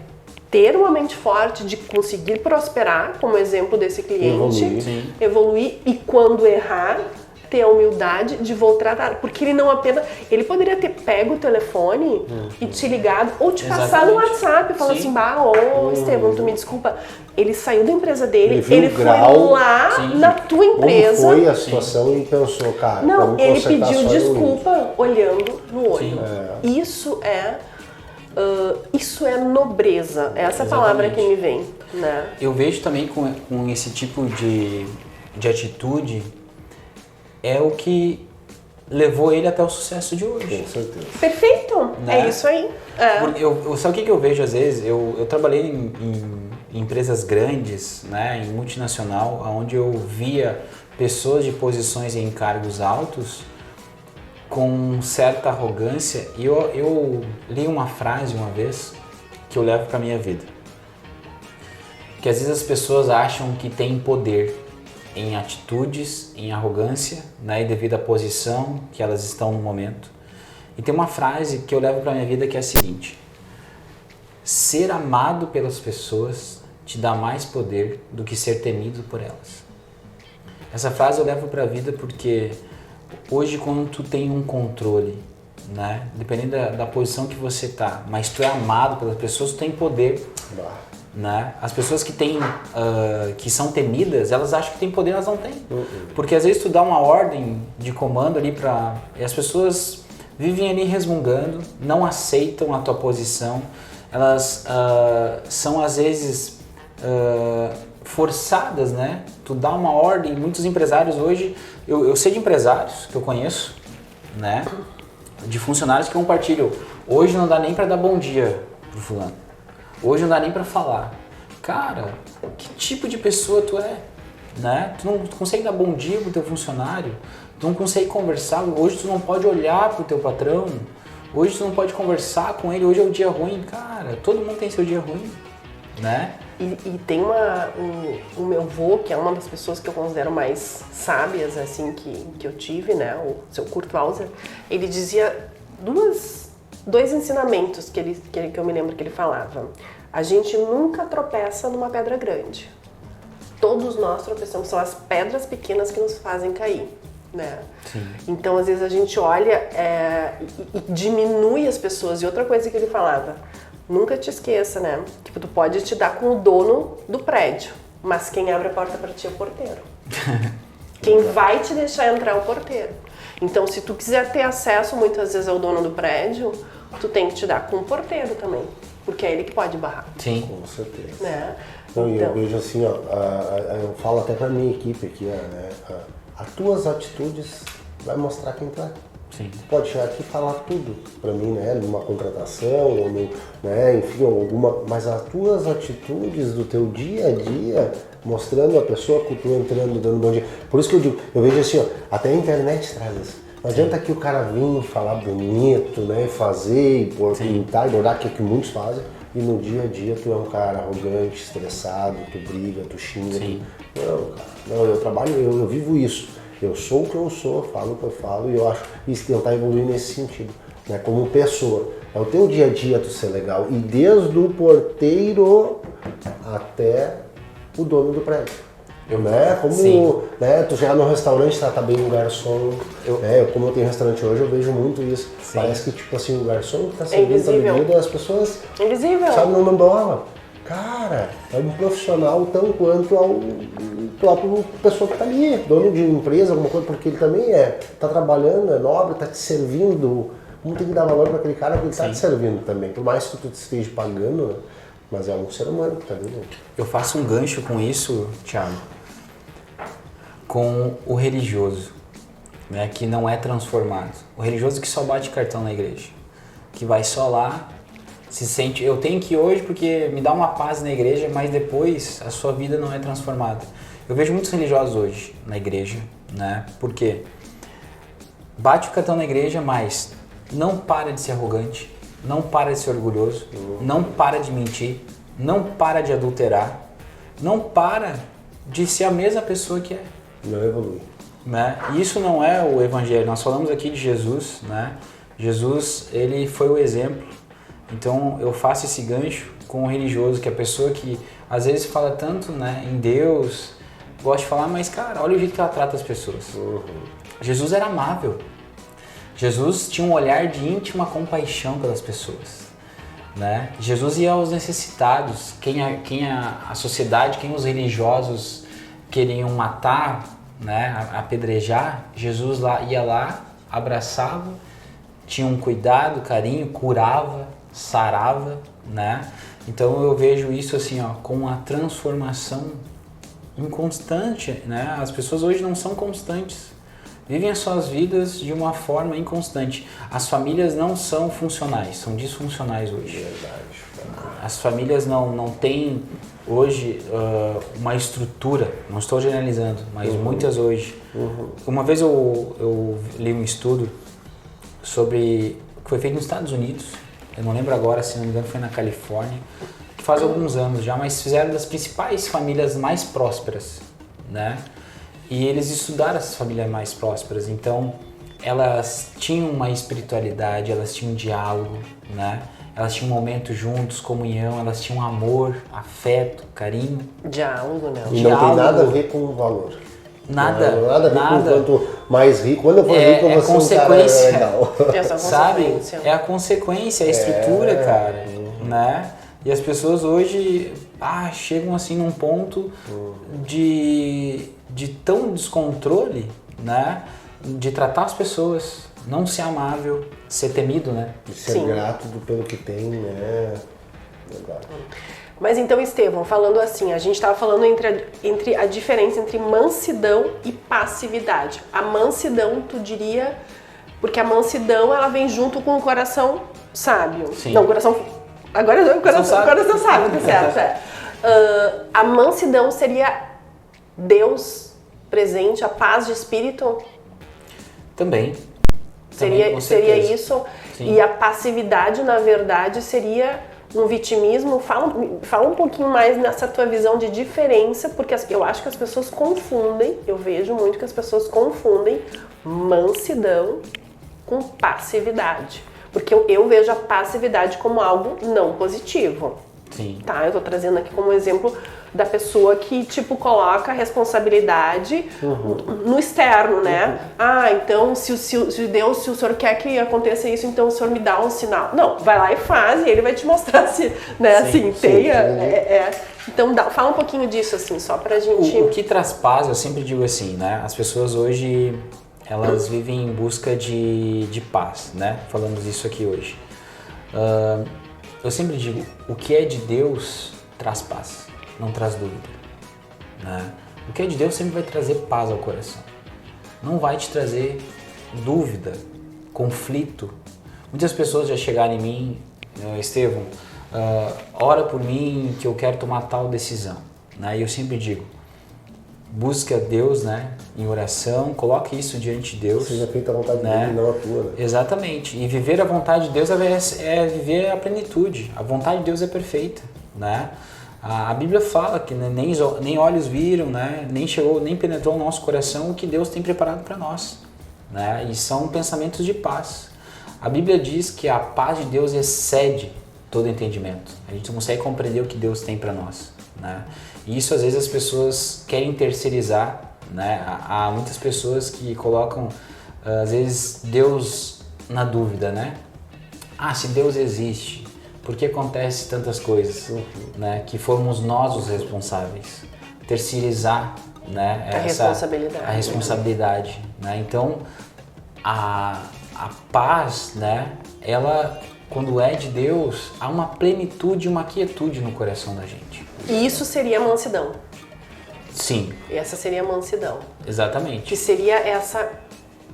ter uma mente forte de conseguir prosperar, como exemplo desse cliente, evoluir e quando errar, ter a humildade de voltar, porque ele não apenas, ele poderia ter pego o telefone e te ligado, ou te passar no WhatsApp, falando assim, Estevão, tu me desculpa, ele saiu da empresa dele, ele foi lá na tua empresa. Como foi a situação e pensou, cara, não, ele pediu desculpa olhando no olho. Isso é nobreza, essa palavra que me vem, né? Eu vejo também com esse tipo de atitude, é o que levou ele até o sucesso de hoje. Com certeza. Perfeito, né? É isso aí. Sabe o que eu vejo às vezes? Eu trabalhei em empresas grandes, né, em multinacional, onde eu via pessoas de posições em cargos altos com certa arrogância, e eu li uma frase uma vez que eu levo para minha vida. Que às vezes as pessoas acham que têm poder em atitudes, em arrogância, né, e devido à posição que elas estão no momento. E tem uma frase que eu levo para minha vida que é a seguinte: ser amado pelas pessoas te dá mais poder do que ser temido por elas. Essa frase eu levo para a vida porque hoje, quando tu tem um controle, né, dependendo da posição que você tá, mas tu é amado pelas pessoas, tu tem poder. Né? As pessoas que têm, que são temidas, elas acham que tem poder, elas não têm. Porque às vezes tu dá uma ordem de comando ali e as pessoas vivem ali resmungando, não aceitam a tua posição, elas são às vezes forçadas, né? Tu dá uma ordem, muitos empresários hoje, eu sei de empresários que eu conheço, né? De funcionários que compartilham, hoje não dá nem para dar bom dia pro fulano. Hoje não dá nem pra falar. Cara, que tipo de pessoa tu é? Né? Tu não consegue dar bom dia pro teu funcionário? Tu não consegue conversar? Hoje tu não pode olhar pro teu patrão? Hoje tu não pode conversar com ele? Hoje é o dia ruim? Cara, todo mundo tem seu dia ruim, né? E tem o meu avô, que é uma das pessoas que eu considero mais sábias, assim, que eu tive, né? O seu Kurt Wauser, ele dizia dois ensinamentos que eu me lembro que ele falava. A gente nunca tropeça numa pedra grande. Todos nós tropeçamos, são as pedras pequenas que nos fazem cair, né? Sim. Então, às vezes a gente olha e diminui as pessoas. E outra coisa que ele falava, nunca te esqueça, né? Tipo, tu pode te dar com o dono do prédio, mas quem abre a porta para ti é o porteiro. Quem vai te deixar entrar é o porteiro. Então, se tu quiser ter acesso muitas vezes ao dono do prédio, tu tem que te dar com o porteiro também, porque é ele que pode barrar. Sim. Com certeza. Né? Então, Então, eu vejo assim, ó, eu falo até pra minha equipe aqui, né? As tuas atitudes vai mostrar quem tu é. Sim. Tu pode chegar aqui e falar tudo pra mim, né? Numa contratação, ou né? Enfim, alguma. Mas as tuas atitudes do teu dia a dia, mostrando a pessoa que tu entrando, dando bom dia. Por isso que eu digo, eu vejo assim, ó, até a internet traz isso. Não adianta que o cara vir falar bonito, né? Fazer, e pôr, pintar e bordar, que é o que muitos fazem. E no dia a dia tu é um cara arrogante, estressado, tu briga, tu xinga. Não, cara, não, eu trabalho, eu vivo isso. Eu sou o que eu sou, falo o que eu falo e eu acho isso tentar evoluir nesse sentido, né? Como pessoa. É o teu dia a dia tu ser legal e desde o porteiro até o dono do prédio. Né? Como né? Tu chegar num restaurante, tratar bem o garçom. Como eu tenho restaurante hoje, eu vejo muito isso. Sim. Parece que tipo assim, o garçom que tá servindo a bebida, as pessoas sabe, não bola. Cara, é um profissional tão quanto ao próprio pessoa que tá ali, dono de empresa, alguma coisa, porque ele também tá trabalhando, é nobre, tá te servindo. Como tem que dar valor para aquele cara que ele tá te servindo também. Por mais que tu esteja pagando, Mas é um ser humano que tá ali, né? Eu faço um gancho com isso, Thiago, com o religioso, né, que não é transformado. O religioso que só bate cartão na igreja, que vai só lá, se sente, eu tenho que ir hoje porque me dá uma paz na igreja, mas depois a sua vida não é transformada. Eu vejo muitos religiosos hoje na igreja, né, porque bate o cartão na igreja, mas não para de ser arrogante, não para de ser orgulhoso, não para de mentir, não para de adulterar, não para de ser a mesma pessoa que é. Não evolui. Né? E isso não é o evangelho. Nós falamos aqui de Jesus, né? Jesus, ele foi o exemplo. Então eu faço esse gancho com o religioso, que é a pessoa que às vezes fala tanto, né, em Deus, gosta de falar, mas cara, olha o jeito que ela trata as pessoas. Jesus era amável. Jesus tinha um olhar de íntima compaixão pelas pessoas, né? Jesus ia aos necessitados, quem a sociedade, quem os religiosos queriam matar, né, apedrejar, Jesus ia lá, abraçava, tinha um cuidado, carinho, curava, sarava, né? Então eu vejo isso assim, ó, com uma transformação inconstante, né? As pessoas hoje não são constantes. Vivem as suas vidas de uma forma inconstante. As famílias não são funcionais, são disfuncionais hoje. Verdade. As famílias não têm hoje uma estrutura, não estou generalizando, mas muitas hoje. Uma vez eu li um estudo sobre, que foi feito nos Estados Unidos, eu não lembro agora, se não me engano foi na Califórnia, que faz alguns anos já, mas fizeram das principais famílias mais prósperas, né? E eles estudaram essas famílias mais prósperas, então elas tinham uma espiritualidade, elas tinham um diálogo, né? Elas tinham um momento juntos, comunhão, elas tinham amor, afeto, carinho. Diálogo, né? E não tem nada a ver com o valor. Nada, Nada a ver com quanto mais rico. Quando eu for rico, eu vou ser um cara legal. Essa Sabe? consequência. É a consequência, a estrutura, cara, né? E as pessoas hoje chegam assim num ponto de tão descontrole, né? De tratar as pessoas, não ser amável, ser temido, né? E ser grato pelo que tem, né? Verdade. Mas então, Estevão, falando assim, a gente estava falando entre a diferença entre mansidão e passividade. A mansidão, tu diria, porque a mansidão ela vem junto com o coração sábio. Sim. Não, o coração. Agora o coração sábio, tá certo. A mansidão seria Deus presente, a paz de espírito? Também. Seria certeza. isso. Sim. E a passividade, na verdade, seria um vitimismo. Fala um pouquinho mais nessa tua visão de diferença, porque eu acho que as pessoas confundem, eu vejo muito que as pessoas confundem mansidão com passividade. Porque eu vejo a passividade como algo não positivo. Sim. Tá? Eu tô trazendo aqui como exemplo da pessoa que, tipo, coloca a responsabilidade no externo, né? Então, se Deus, se o senhor quer que aconteça isso, então o senhor me dá um sinal. Não, vai lá e faz, e ele vai te mostrar se, né, Sim, assim, Então, fala um pouquinho disso, assim, só pra gente... O que traz paz, eu sempre digo assim, né? As pessoas hoje, elas vivem em busca de paz, né? Falamos isso aqui hoje. Eu sempre digo, o que é de Deus traz paz, não traz dúvida, né? O que é de Deus sempre vai trazer paz ao coração, não vai te trazer dúvida, conflito. Muitas pessoas já chegaram em mim, Estevão, ora por mim que eu quero tomar tal decisão, né? E eu sempre digo, busque a Deus, né, em oração, coloque isso diante de Deus. Seja feita a vontade né? dele, não a tua. Né? Exatamente. E viver a vontade de Deus é viver a plenitude. A vontade de Deus é perfeita, né? A Bíblia fala que nem olhos viram, né, nem penetrou no nosso coração o que Deus tem preparado para nós, né? E são pensamentos de paz. A Bíblia diz que a paz de Deus excede todo entendimento. A gente não consegue compreender o que Deus tem para nós, né? E isso às vezes as pessoas querem terceirizar, né? Há muitas pessoas que colocam às vezes Deus na dúvida, né? Se Deus existe, por que acontece tantas coisas, né? Que fomos nós os responsáveis. Terceirizar, né? A responsabilidade, né? Então a paz, né? Ela quando é de Deus, há uma plenitude, uma quietude no coração da gente. E isso seria a mansidão. Sim. Essa seria a mansidão. Exatamente. Que seria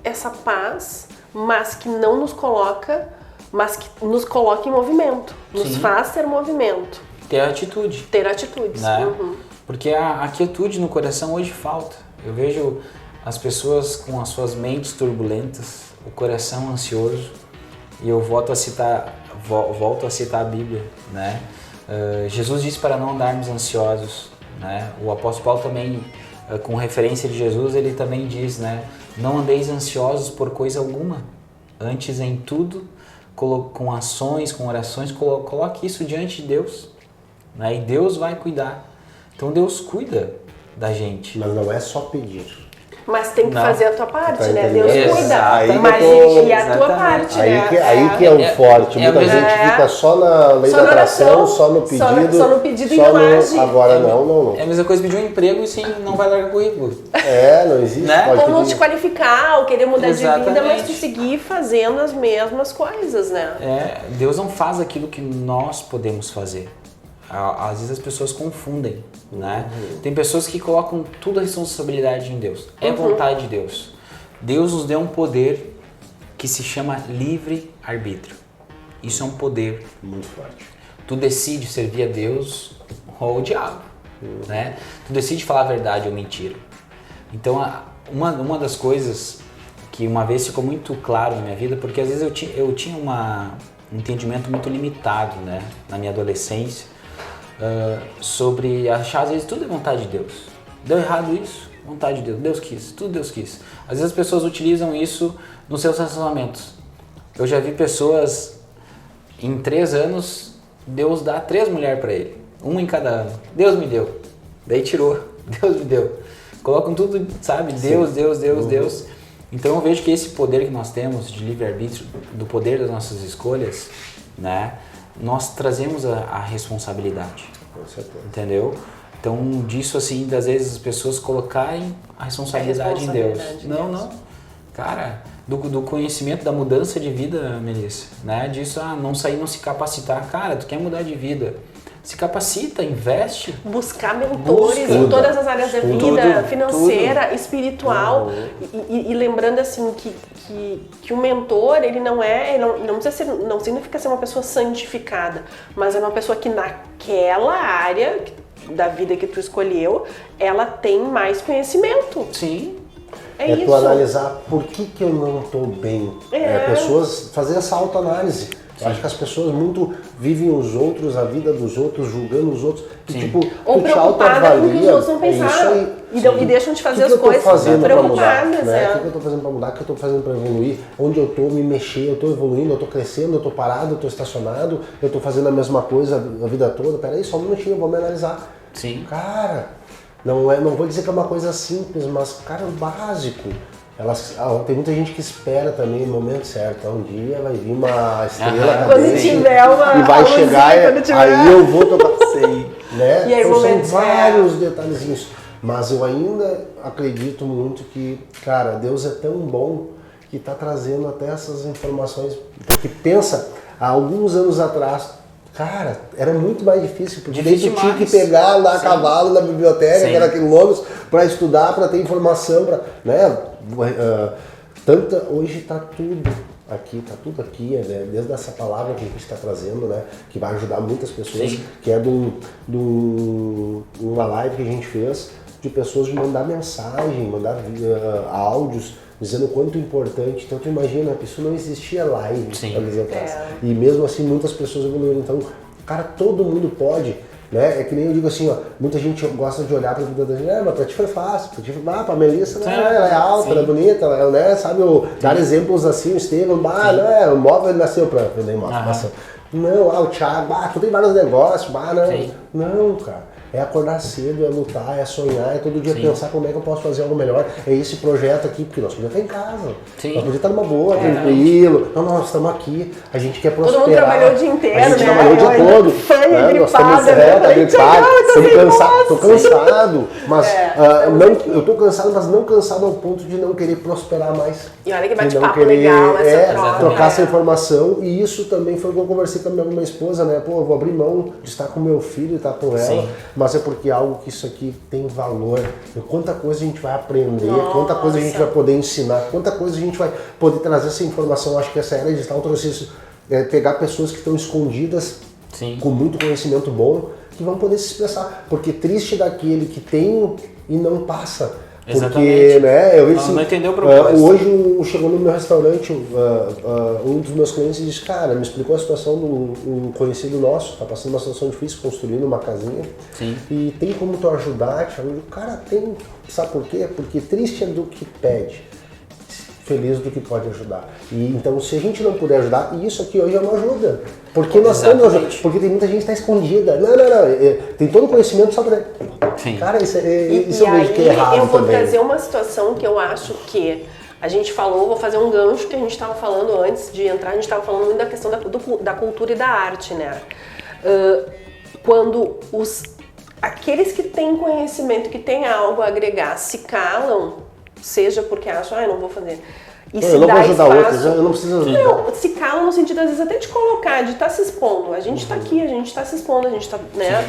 essa paz, mas que não nos coloca, mas que nos coloca em movimento. Nos Sim. faz ter movimento. Ter atitude. Ter atitudes. Né? Uhum. Porque a quietude no coração hoje falta. Eu vejo as pessoas com as suas mentes turbulentas, o coração ansioso, e eu volto a citar a Bíblia, né? Jesus disse para não andarmos ansiosos, né? O apóstolo Paulo também, com referência de Jesus, ele também diz, né? Não andeis ansiosos por coisa alguma, antes em tudo, com ações, com orações, coloque isso diante de Deus, né? E Deus vai cuidar. Então Deus cuida da gente. Mas não é só pedir. Mas tem que fazer a tua parte, Tá né? entendendo? Deus cuida. Aí Mas e a tua exatamente. parte, Aí né? que é o forte. Muita gente fica só na lei Só da na atração, oração, só no pedido. só no pedido e só não age. Agora não. É a mesma coisa pedir um emprego e sim, não vai largar currículo. Não existe. Né? Pode Ou não pedir. te qualificar, ou querer mudar de vida, Exatamente. mas tu seguir fazendo as mesmas coisas, né? Deus não faz aquilo que nós podemos fazer. Às vezes as pessoas confundem, né? Tem pessoas que colocam tudo a responsabilidade em Deus. É vontade de Deus. Deus nos deu um poder que se chama livre-arbítrio. Isso é um poder Muito forte. Tu decide servir a Deus ou o diabo, né? Tu decide falar a verdade ou mentira. Então, uma das coisas que uma vez ficou muito claro na minha vida, porque às vezes eu tinha um entendimento muito limitado, né, na minha adolescência, sobre achar às vezes tudo é vontade de Deus. Deu errado isso? Vontade de Deus. Deus quis. Tudo Deus quis. Às vezes as pessoas utilizam isso nos seus relacionamentos. Eu já vi pessoas, em 3 anos, Deus dá 3 mulheres para ele. Uma em cada ano. Deus me deu. Daí tirou. Deus me deu. Colocam tudo, sabe? Deus, Deus, Deus, Deus. Então eu vejo que esse poder que nós temos de livre-arbítrio, do poder das nossas escolhas, né? Nós trazemos a responsabilidade. Com certeza. Entendeu? Então, disso assim, das vezes as pessoas colocarem a responsabilidade em Deus. Não. Cara, do conhecimento, da mudança de vida, Melissa, né? Disso, não sair, não se capacitar. Cara, tu quer mudar de vida. Se capacita, investe. Buscar mentores em todas as áreas da vida, financeira, espiritual. E lembrando assim que o mentor, ele não precisa ser, não significa ser uma pessoa santificada, mas é uma pessoa que naquela área da vida que tu escolheu, ela tem mais conhecimento. Sim. É isso. Tu analisar por que eu não estou bem. Pessoas fazer essa autoanálise. Eu acho que as pessoas muito vivem os outros, a vida dos outros, julgando os outros. E, tipo, ou tu te preocupada com o que os outros não pensaram. E deixam de fazer as coisas preocupadas. Né? O que eu estou fazendo para mudar? O que eu estou fazendo para evoluir? Onde eu estou me mexer? Eu estou evoluindo, eu estou crescendo, eu estou parado, eu estou estacionado, eu estou fazendo a mesma coisa a vida toda. Peraí, só um minutinho, eu vou me analisar. Sim. Cara, não vou dizer que é uma coisa simples, mas, cara, é o básico. Tem muita gente que espera também o momento certo. Um dia vai vir uma estrela quando tiver uma e vai chegar, aí eu vou tocar. Sei. Né? E aí, então, são momentos, vários detalhezinhos. Mas eu ainda acredito muito que, cara, Deus é tão bom que está trazendo até essas informações. Porque pensa, há alguns anos atrás, cara, era muito mais difícil, porque daí tu tinha que pegar lá a cavalo na biblioteca, que era quilômetros, para estudar, para ter informação, né? Hoje está tudo aqui, né? Desde essa palavra que a gente está trazendo, né? Que vai ajudar muitas pessoas, que é de uma live que a gente fez, de pessoas de mandar mensagem, mandar áudios, dizendo o quanto é importante. Então tu imagina, isso não existia live anos atrás. E mesmo assim muitas pessoas evoluíram. Então, cara, todo mundo pode, né? É que nem eu digo assim, ó, muita gente gosta de olhar pra vida da gente, mas pra ti foi fácil, pra Melissa, ela é alta, ela é bonita, ela, né, sabe, dar exemplos assim, o Estevam, o móvel ele nasceu pra vender móvel, nasceu. Não, o Thiago, tu tem vários negócios, não, cara. É acordar cedo, é lutar, é sonhar, é todo dia pensar como é que eu posso fazer algo melhor. É esse projeto aqui, porque nós podemos estar em casa. Nós podemos estar numa boa, tranquilo. Não, nós estamos aqui, a gente quer prosperar. Todo mundo trabalhou o dia inteiro, a gente né? trabalhou o dia todo. Nós estamos tô cansado. Mas eu tô cansado, mas não cansado ao ponto de não querer prosperar mais. E olha que bate-papo legal essa troca. Trocar essa informação. E isso também foi o que eu conversei com a minha esposa, né? Pô, eu vou abrir mão de estar com meu filho e estar com ela. Sim. Mas é porque é algo que isso aqui tem valor. Quanta coisa a gente vai aprender, quanta coisa a gente vai poder ensinar, quanta coisa a gente vai poder trazer essa informação. Acho que essa era digital trouxe isso. Pegar pessoas que estão escondidas, com muito conhecimento bom, que vão poder se expressar. Porque triste daquele que tem e não passa. Porque, né, eu vi assim, não entendeu o propósito. Hoje chegou no meu restaurante um dos meus clientes e disse, cara, me explicou a situação de um conhecido nosso, está passando uma situação difícil, construindo uma casinha. Sim. E tem como tu ajudar? O cara tem, sabe por quê? Porque triste é do que pede, feliz do que pode ajudar. E então, se a gente não puder ajudar, e isso aqui hoje é uma ajuda. Porque nós estamos, porque tem muita gente que está escondida. Não. Tem todo o conhecimento só para... Cara, isso eu vejo que é errado. Eu vou também trazer uma situação que eu acho que a gente falou, vou fazer um gancho que a gente estava falando antes de entrar, a gente estava falando muito da questão da cultura e da arte, né? Quando aqueles que têm conhecimento, que têm algo a agregar, se calam, seja porque acham, eu não vou fazer. E eu não vou ajudar outros, eu não preciso ajudar. Não, se calam no sentido, às vezes, até de colocar, de estar se expondo. A gente está aqui, a gente está se expondo, a gente está, né,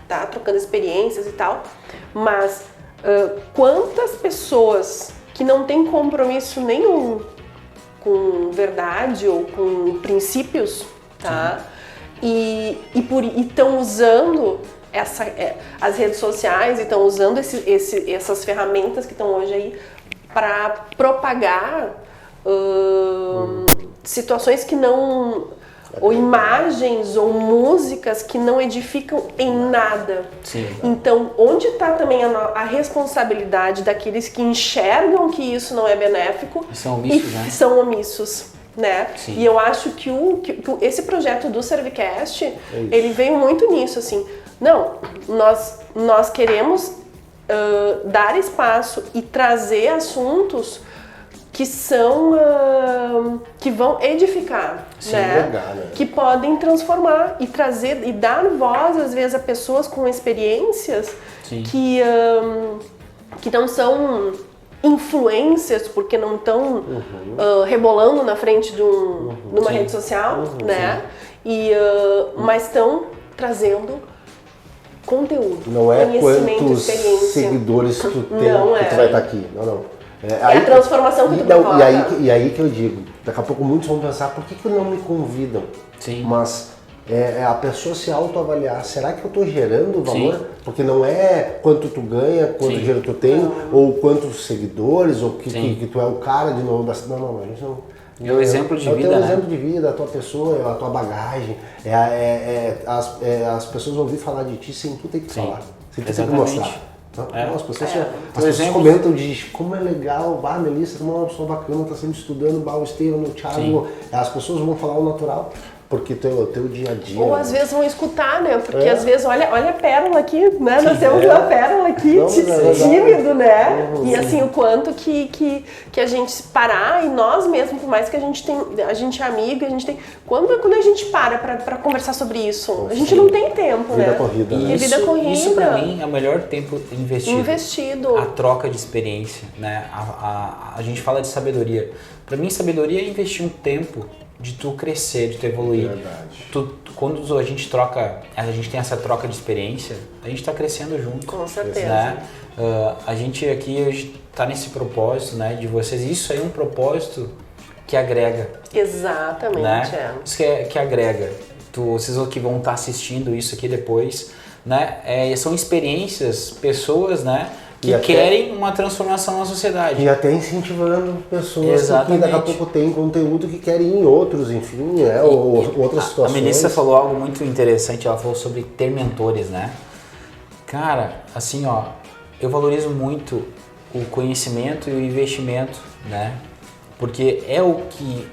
tá trocando experiências e tal. Mas quantas pessoas que não têm compromisso nenhum com verdade ou com princípios, tá? E estão usando as redes sociais e estão usando essas ferramentas que estão hoje aí para propagar situações que não, ou imagens ou músicas que não edificam em nada. Sim. Então, onde está também a responsabilidade daqueles que enxergam que isso não é benéfico e são omissos, né? São omissos, né? Sim. E eu acho que esse projeto do Servicast, ele veio muito nisso, assim. Não, nós queremos dar espaço e trazer assuntos que são que vão edificar, né? Legal, né? Que podem transformar e trazer e dar voz às vezes a pessoas com experiências que não são influências porque não estão rebolando na frente de uma rede social, né? Mas estão trazendo conteúdo, não é conhecimento, quantos experiência. Seguidores tu tem que tu vai estar aqui. Não. Aí, a transformação que tu coloca. E aí que eu digo, daqui a pouco muitos vão pensar, por que não me convidam? Sim. Mas a pessoa se autoavaliar, será que eu estou gerando valor? Sim. Porque não é quanto tu ganha, quanto dinheiro tu tem, ou quantos seguidores, ou que tu é o cara de novo. Não, a gente não... É o exemplo de vida, né? É o né? exemplo de vida, a tua pessoa, a tua bagagem. As pessoas vão ouvir falar de ti sem tu ter que falar, sem tu ter que mostrar. As pessoas comentam de como é legal, a Melissa é uma pessoa bacana, está sempre estudando, o Estevam, o Thiago. As pessoas vão falar o natural. Porque teu dia a dia... Ou às vezes vão escutar, né? Porque às vezes, olha a pérola aqui, né? Nós temos uma pérola aqui, tímido, né? E assim, o quanto que a gente parar, e nós mesmos, por mais que a gente é amigo, a gente tem... Quando a gente para conversar sobre isso, a gente não tem tempo, vida né? Corrida, né? Vida corrida. Isso pra mim é o melhor tempo investido. A troca de experiência, né? A gente fala de sabedoria. Pra mim, sabedoria é investir um tempo de tu crescer, de tu evoluir. Verdade. Quando a gente tem essa troca de experiência, a gente está crescendo junto. Com certeza. Né? A gente aqui está nesse propósito, né, de vocês. Isso aí é um propósito que agrega. Exatamente. Né? Isso que agrega. Vocês que vão estar assistindo isso aqui depois, né? São experiências, pessoas, né? Que querem uma transformação na sociedade. E até incentivando pessoas que daqui a pouco tem conteúdo que querem ir em outros, enfim, ou outras situações. A Melissa falou algo muito interessante, ela falou sobre ter mentores, né? Cara, assim, eu valorizo muito o conhecimento e o investimento, né? Porque é o que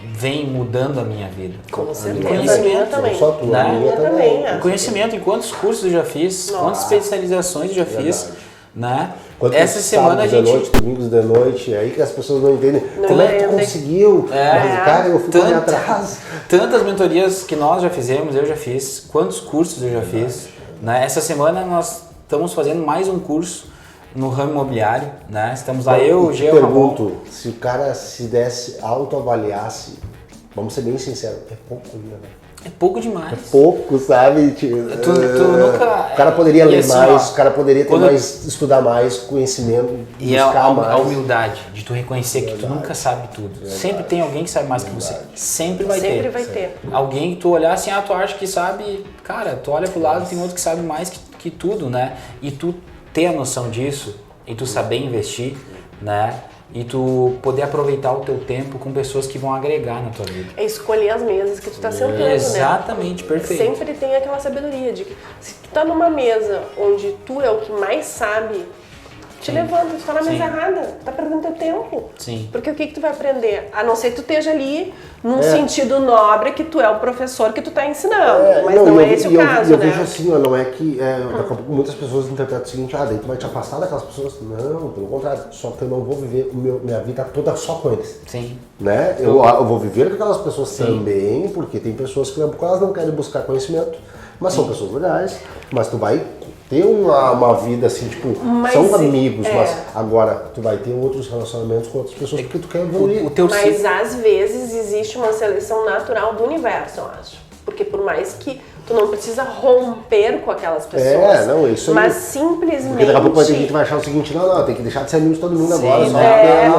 vem mudando a minha vida. Com certeza, Conhecimento, a minha também. Não só tu, Né? a minha também. É. O conhecimento, em quantos cursos eu já fiz, quantas especializações eu já fiz, Verdade. né? Quantos Essa semana a sábados gente... de noite, domingos de noite, aí que as pessoas não entendem. Não Como é que tu entendem. conseguiu? Mas, cara, eu fui correr atrás. Tantas mentorias que nós já fizemos, eu já fiz, quantos cursos eu já fiz, né? Essa semana nós estamos fazendo mais um curso no ramo imobiliário, né? Estamos lá, eu, o te Gê, o Ramon. pergunto, se o cara se desse, autoavaliasse, vamos ser bem sinceros, é pouco ainda, né? É pouco demais. Pouco, sabe? Tipo, Tu nunca... o cara poderia e ler assim, mais, ó, o cara poderia ter quando- mais, estudar mais, conhecimento, E buscar a mais. humildade de tu reconhecer que tu nunca sabe tudo. Sempre tem alguém que sabe mais que você. Sempre vai ter. Sempre vai ter. Alguém que tu olhar assim, tu acha que sabe, cara, tu olha pro lado, tem outro que sabe mais que tudo, né? E tu ter a noção disso, e tu saber investir, né? E tu poder aproveitar o teu tempo com pessoas que vão agregar na tua vida. É escolher as mesas que tu tá sentando, né? Exatamente, perfeito. Sempre tem aquela sabedoria de que se tu tá numa mesa onde tu é o que mais sabe, te levanta, tu tá na mesa errada, tu tá perdendo teu tempo. Sim. Porque o que tu vai aprender? A não ser que tu esteja ali num sentido nobre que tu é o professor que tu tá ensinando, mas não é esse o caso, eu né? vejo assim, ó, não é que daqui a pouco muitas pessoas interpretam o seguinte, daí tu vai te afastar daquelas pessoas. Não, pelo contrário, só que eu não vou viver minha vida toda só com eles. Sim. Né? Eu vou viver com aquelas pessoas também, porque tem pessoas que elas não querem buscar conhecimento, mas são pessoas legais, mas tu vai ter uma vida assim, tipo, Mas são amigos, é. mas agora tu vai ter outros relacionamentos com outras pessoas porque tu quer evoluir. O teu Mas ciclo. às vezes existe uma seleção natural do universo, eu acho. Porque por mais que tu não precisa romper com aquelas pessoas, não, isso aí. mas simplesmente... Porque daqui a pouco a gente vai achar o seguinte, não, tem que deixar de ser amigo de todo mundo Sim, agora, só né?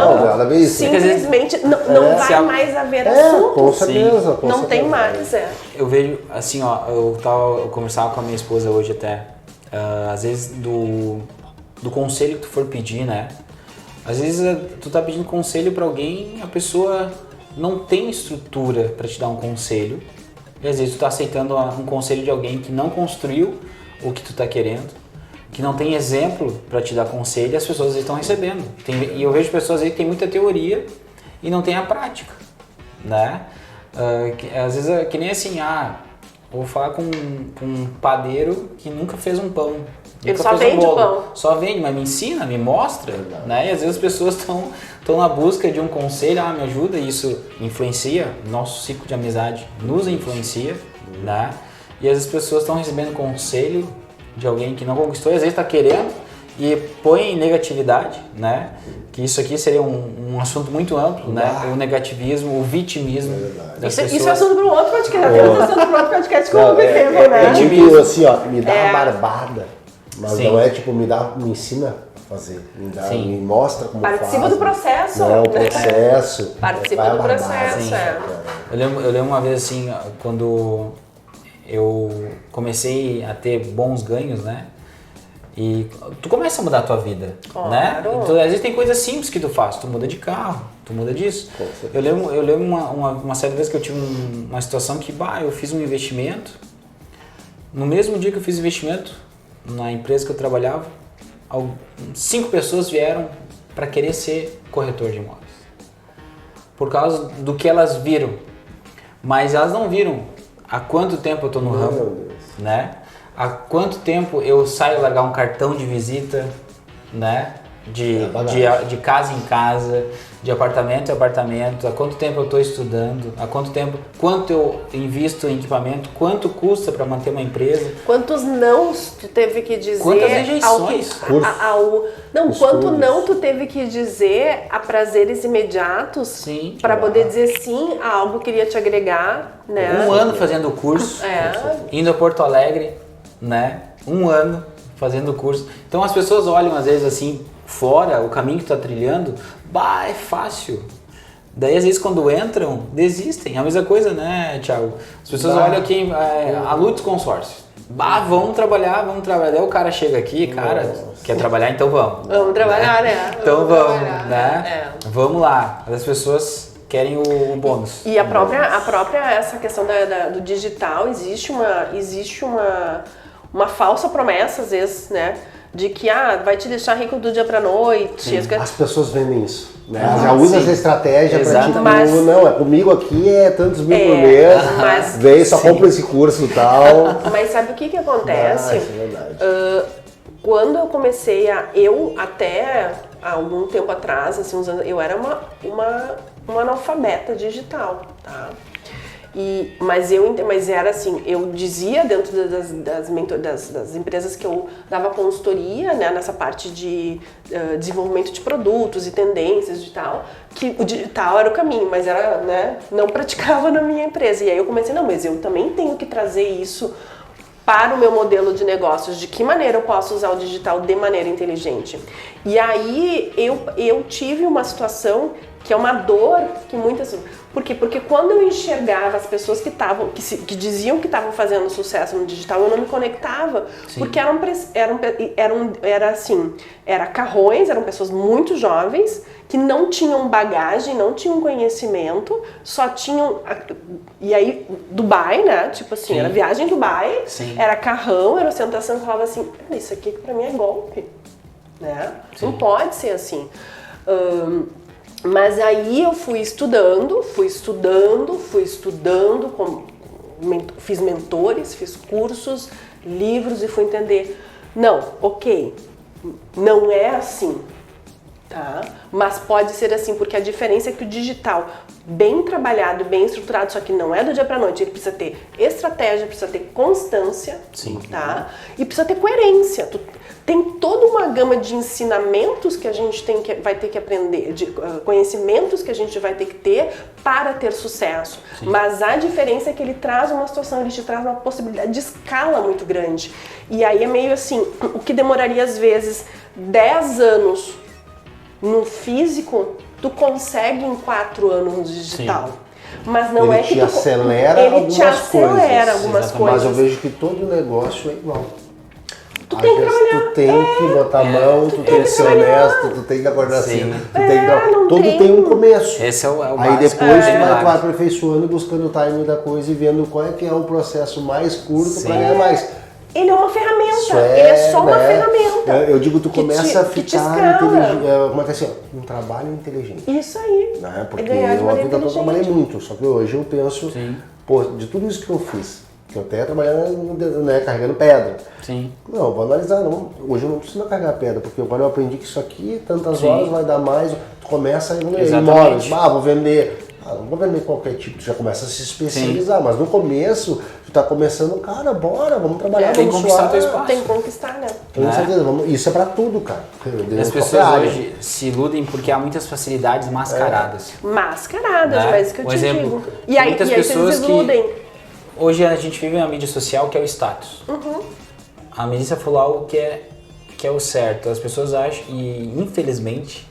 porque nada a ver isso. Simplesmente não se vai a- mais haver É, assunto. com certeza. Com Não certeza. tem mais, Eu vejo, assim, ó, eu conversava com a minha esposa hoje até, às vezes do conselho que tu for pedir, né? Às vezes tu tá pedindo conselho pra alguém, a pessoa não tem estrutura pra te dar um conselho, e às vezes tu tá aceitando um conselho de alguém que não construiu o que tu tá querendo, que não tem exemplo pra te dar conselho, e as pessoas estão recebendo. E eu vejo pessoas aí que tem muita teoria e não tem a prática, né? Às vezes é que nem assim, vou falar com um padeiro que nunca fez um pão. Ele Nunca só fez um vende bolo. pão. Só vende, mas me ensina, me mostra, né? E às vezes as pessoas estão na busca de um conselho, me ajuda, e isso influencia, nosso ciclo de amizade nos influencia, né? E às vezes as pessoas estão recebendo conselho de alguém que não conquistou, e às vezes está querendo e põe em negatividade, né? Que isso aqui seria um assunto muito amplo, né? O negativismo, o vitimismo das pessoas. Isso é assunto para um outro podcast. Temos assunto para outro podcast com o tempo, É né? tipo assim, ó, me dá uma barbada, mas Sim. não é tipo, me ensina a fazer, Sim. me mostra como Participa faz. do processo. Não, o né? processo. Participa vai a do barbada, processo, Sim. é. Eu lembro uma vez assim, quando eu comecei a ter bons ganhos, né? E tu começa a mudar a tua vida, Claro. né? Então, às vezes tem coisas simples que tu faz, tu muda de carro, tu muda disso. Eu lembro uma certa vez que eu tive uma situação que, eu fiz um investimento, no mesmo dia que eu fiz o investimento, na empresa que eu trabalhava, 5 pessoas vieram para querer ser corretor de imóveis. Por causa do que elas viram. Mas elas não viram há quanto tempo eu estou no ramo, Meu Deus. né? Há quanto tempo eu saio largar um cartão de visita, né? De casa em casa, de apartamento em apartamento, há quanto tempo eu estou estudando, há quanto eu invisto em equipamento, quanto custa para manter uma empresa. Quantos nãos tu teve que dizer Quantas rejeições? quanto não tu teve que dizer a prazeres imediatos Sim. para poder dizer sim a algo que iria te agregar, né? Um ano fazendo o curso, indo a Porto Alegre, né? Um ano fazendo o curso. Então as pessoas olham às vezes assim, fora, o caminho que tu tá trilhando, é fácil. Daí às vezes quando entram, desistem. A mesma coisa, né, Thiago? As pessoas olham aqui, a luta dos consórcios. Vamos trabalhar. Daí o cara chega aqui, quer trabalhar, então vamos. Vamos trabalhar, né? Então vamos, trabalhar, né? Vamos lá. As pessoas querem o bônus. E a própria essa questão do digital, existe uma falsa promessa às vezes, né? de que vai te deixar rico do dia pra noite. As pessoas vendem isso. Né? Já usa essa estratégia para tipo, não, é comigo aqui é tantos mil por mês, vem, só compra esse curso e tal. Mas sabe o que acontece? Isso é verdade. Quando eu comecei até algum tempo atrás, assim, uns anos, eu era uma analfabeta digital, tá? Mas era assim, eu dizia dentro das empresas que eu dava consultoria, né, nessa parte de desenvolvimento de produtos e tendências e tal, que o digital era o caminho, mas era, né, não praticava na minha empresa. E aí eu comecei, não, mas eu também tenho que trazer isso para o meu modelo de negócios, de que maneira eu posso usar o digital de maneira inteligente. E aí eu tive uma situação que é uma dor que muitas... Por quê? Porque quando eu enxergava as pessoas que diziam que estavam fazendo sucesso no digital, eu não me conectava. Sim. Porque era carrões, eram pessoas muito jovens, que não tinham bagagem, não tinham conhecimento, só tinham... E aí, Dubai, né? Tipo assim, era viagem em Dubai, era carrão, era ostentação, eu falava assim, isso aqui pra mim é golpe, né? Não pode ser assim. Mas aí eu fui estudando, fiz mentores, fiz cursos, livros e fui entender, não, ok, não é assim, tá? Mas pode ser assim, porque a diferença é que o digital, bem trabalhado, bem estruturado, só que não é do dia pra noite, ele precisa ter estratégia, precisa ter constância, tá? E precisa ter coerência. Tem toda uma gama de ensinamentos que a gente vai ter que aprender, de conhecimentos que a gente vai ter que ter para ter sucesso. Sim. Mas a diferença é que ele traz uma situação, ele te traz uma possibilidade de escala muito grande. E aí é meio assim, o que demoraria às vezes 10 anos no físico, tu consegue em 4 anos no digital. Sim. Mas não ele te acelera algumas coisas. Mas eu vejo que todo negócio é igual. Tu tem que trabalhar. Tu tem que botar a mão, tu tem que ser honesto, tu tem que acordar cedo. Tudo tem um começo. Esse é o aí depois tu vai aperfeiçoando e buscando o timing da coisa e vendo qual é que é o processo mais curto para ganhar mais. Ele é uma ferramenta, ele é só uma ferramenta. Eu digo, tu começa a ficar inteligente. Como é que é assim, um trabalho inteligente. Isso aí. Né? Porque eu a vida toda trabalhei muito, só que hoje eu penso, pô, de tudo isso que eu fiz, que eu até trabalhando, né, carregando pedra. Sim. Não, vou analisar, hoje eu não preciso carregar pedra, porque agora eu aprendi que isso aqui, tantas horas vai dar mais, tu começa a ir imóveis, vou vender. Não vou vender qualquer tipo, tu já começa a se especializar, mas no começo, tu tá começando, cara, bora, vamos trabalhar, tem vamos que conquistar suar. teu espaço. Tem que conquistar, né? Com certeza, isso é pra tudo, cara. As pessoas hoje se iludem porque há muitas facilidades mascaradas. Mascaradas, mas é isso que eu te digo. E aí, muitas pessoas se iludem. Hoje a gente vive uma mídia social que é o status. A Melissa falou algo que é o certo. As pessoas acham, e infelizmente,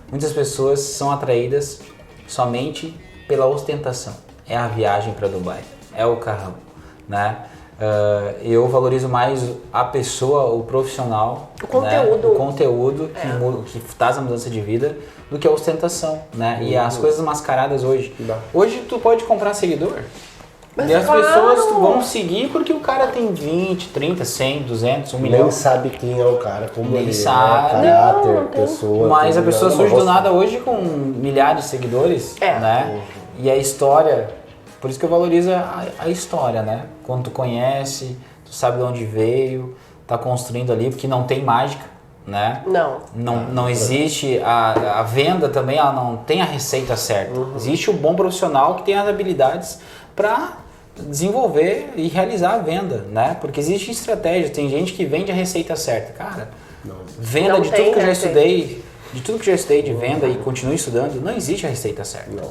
muitas pessoas são atraídas somente pela ostentação. É a viagem para Dubai, é o carrão, né? Eu valorizo mais a pessoa, o profissional, o conteúdo que traz a mudança de vida do que a ostentação, né? E as coisas mascaradas hoje. Hoje tu pode comprar seguidor. Mas e as pessoas vão seguir porque o cara tem 20, 30, 100, 200, 1 milhão. Nem sabe quem é o cara, como nem ele sabe. Caráter, pessoa. Mas a pessoa surge do nada hoje com milhares de seguidores, né? E a história, por isso que eu valorizo a história, né? Quando tu conhece, tu sabe de onde veio, tá construindo ali, porque não tem mágica, né? Não existe a venda também, ela não tem a receita certa. Existe o bom profissional que tem as habilidades para desenvolver e realizar a venda, né? Porque existe estratégia, tem gente que vende a receita certa. Cara, venda de tudo que eu já estudei, de venda e continuo estudando, não existe a receita certa.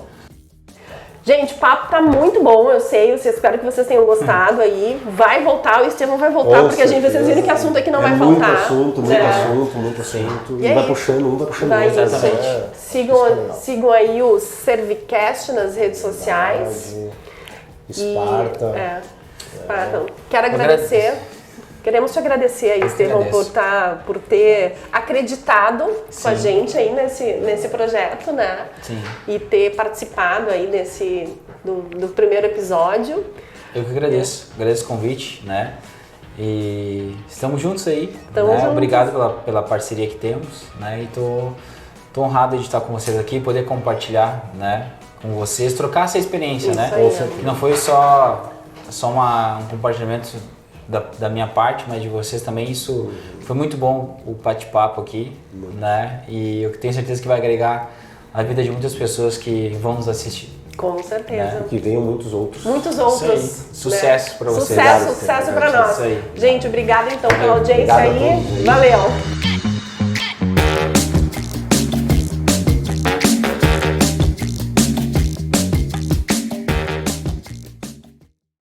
Gente, o papo tá muito bom, eu sei, espero que vocês tenham gostado aí. Vai voltar, o Estevão vai voltar, porque vocês viram que assunto aqui não vai faltar. Muito assunto. E vai puxando um, vai puxando outro. Exatamente. Sigam aí o Servicast nas redes sociais. Esparta. Quero agradecer. Queremos te agradecer aí, Estevão, por ter acreditado com a gente aí nesse projeto, né? Sim. E ter participado aí do primeiro episódio. Eu que agradeço o convite, né? E estamos juntos aí. Estamos juntos. Obrigado pela parceria que temos, né? E tô honrado de estar com vocês aqui, poder compartilhar, né, com vocês, trocar essa experiência, né? Que não foi só um compartilhamento da minha parte, mas de vocês também. Isso foi muito bom, o bate-papo aqui, né? E eu tenho certeza que vai agregar a vida de muitas pessoas que vão nos assistir. Com certeza. Que venham muitos outros. Muitos outros. Sucesso para vocês. Sucesso para nós. Isso aí. Gente, obrigada então pela audiência Obrigado aí. a todos aí. Valeu.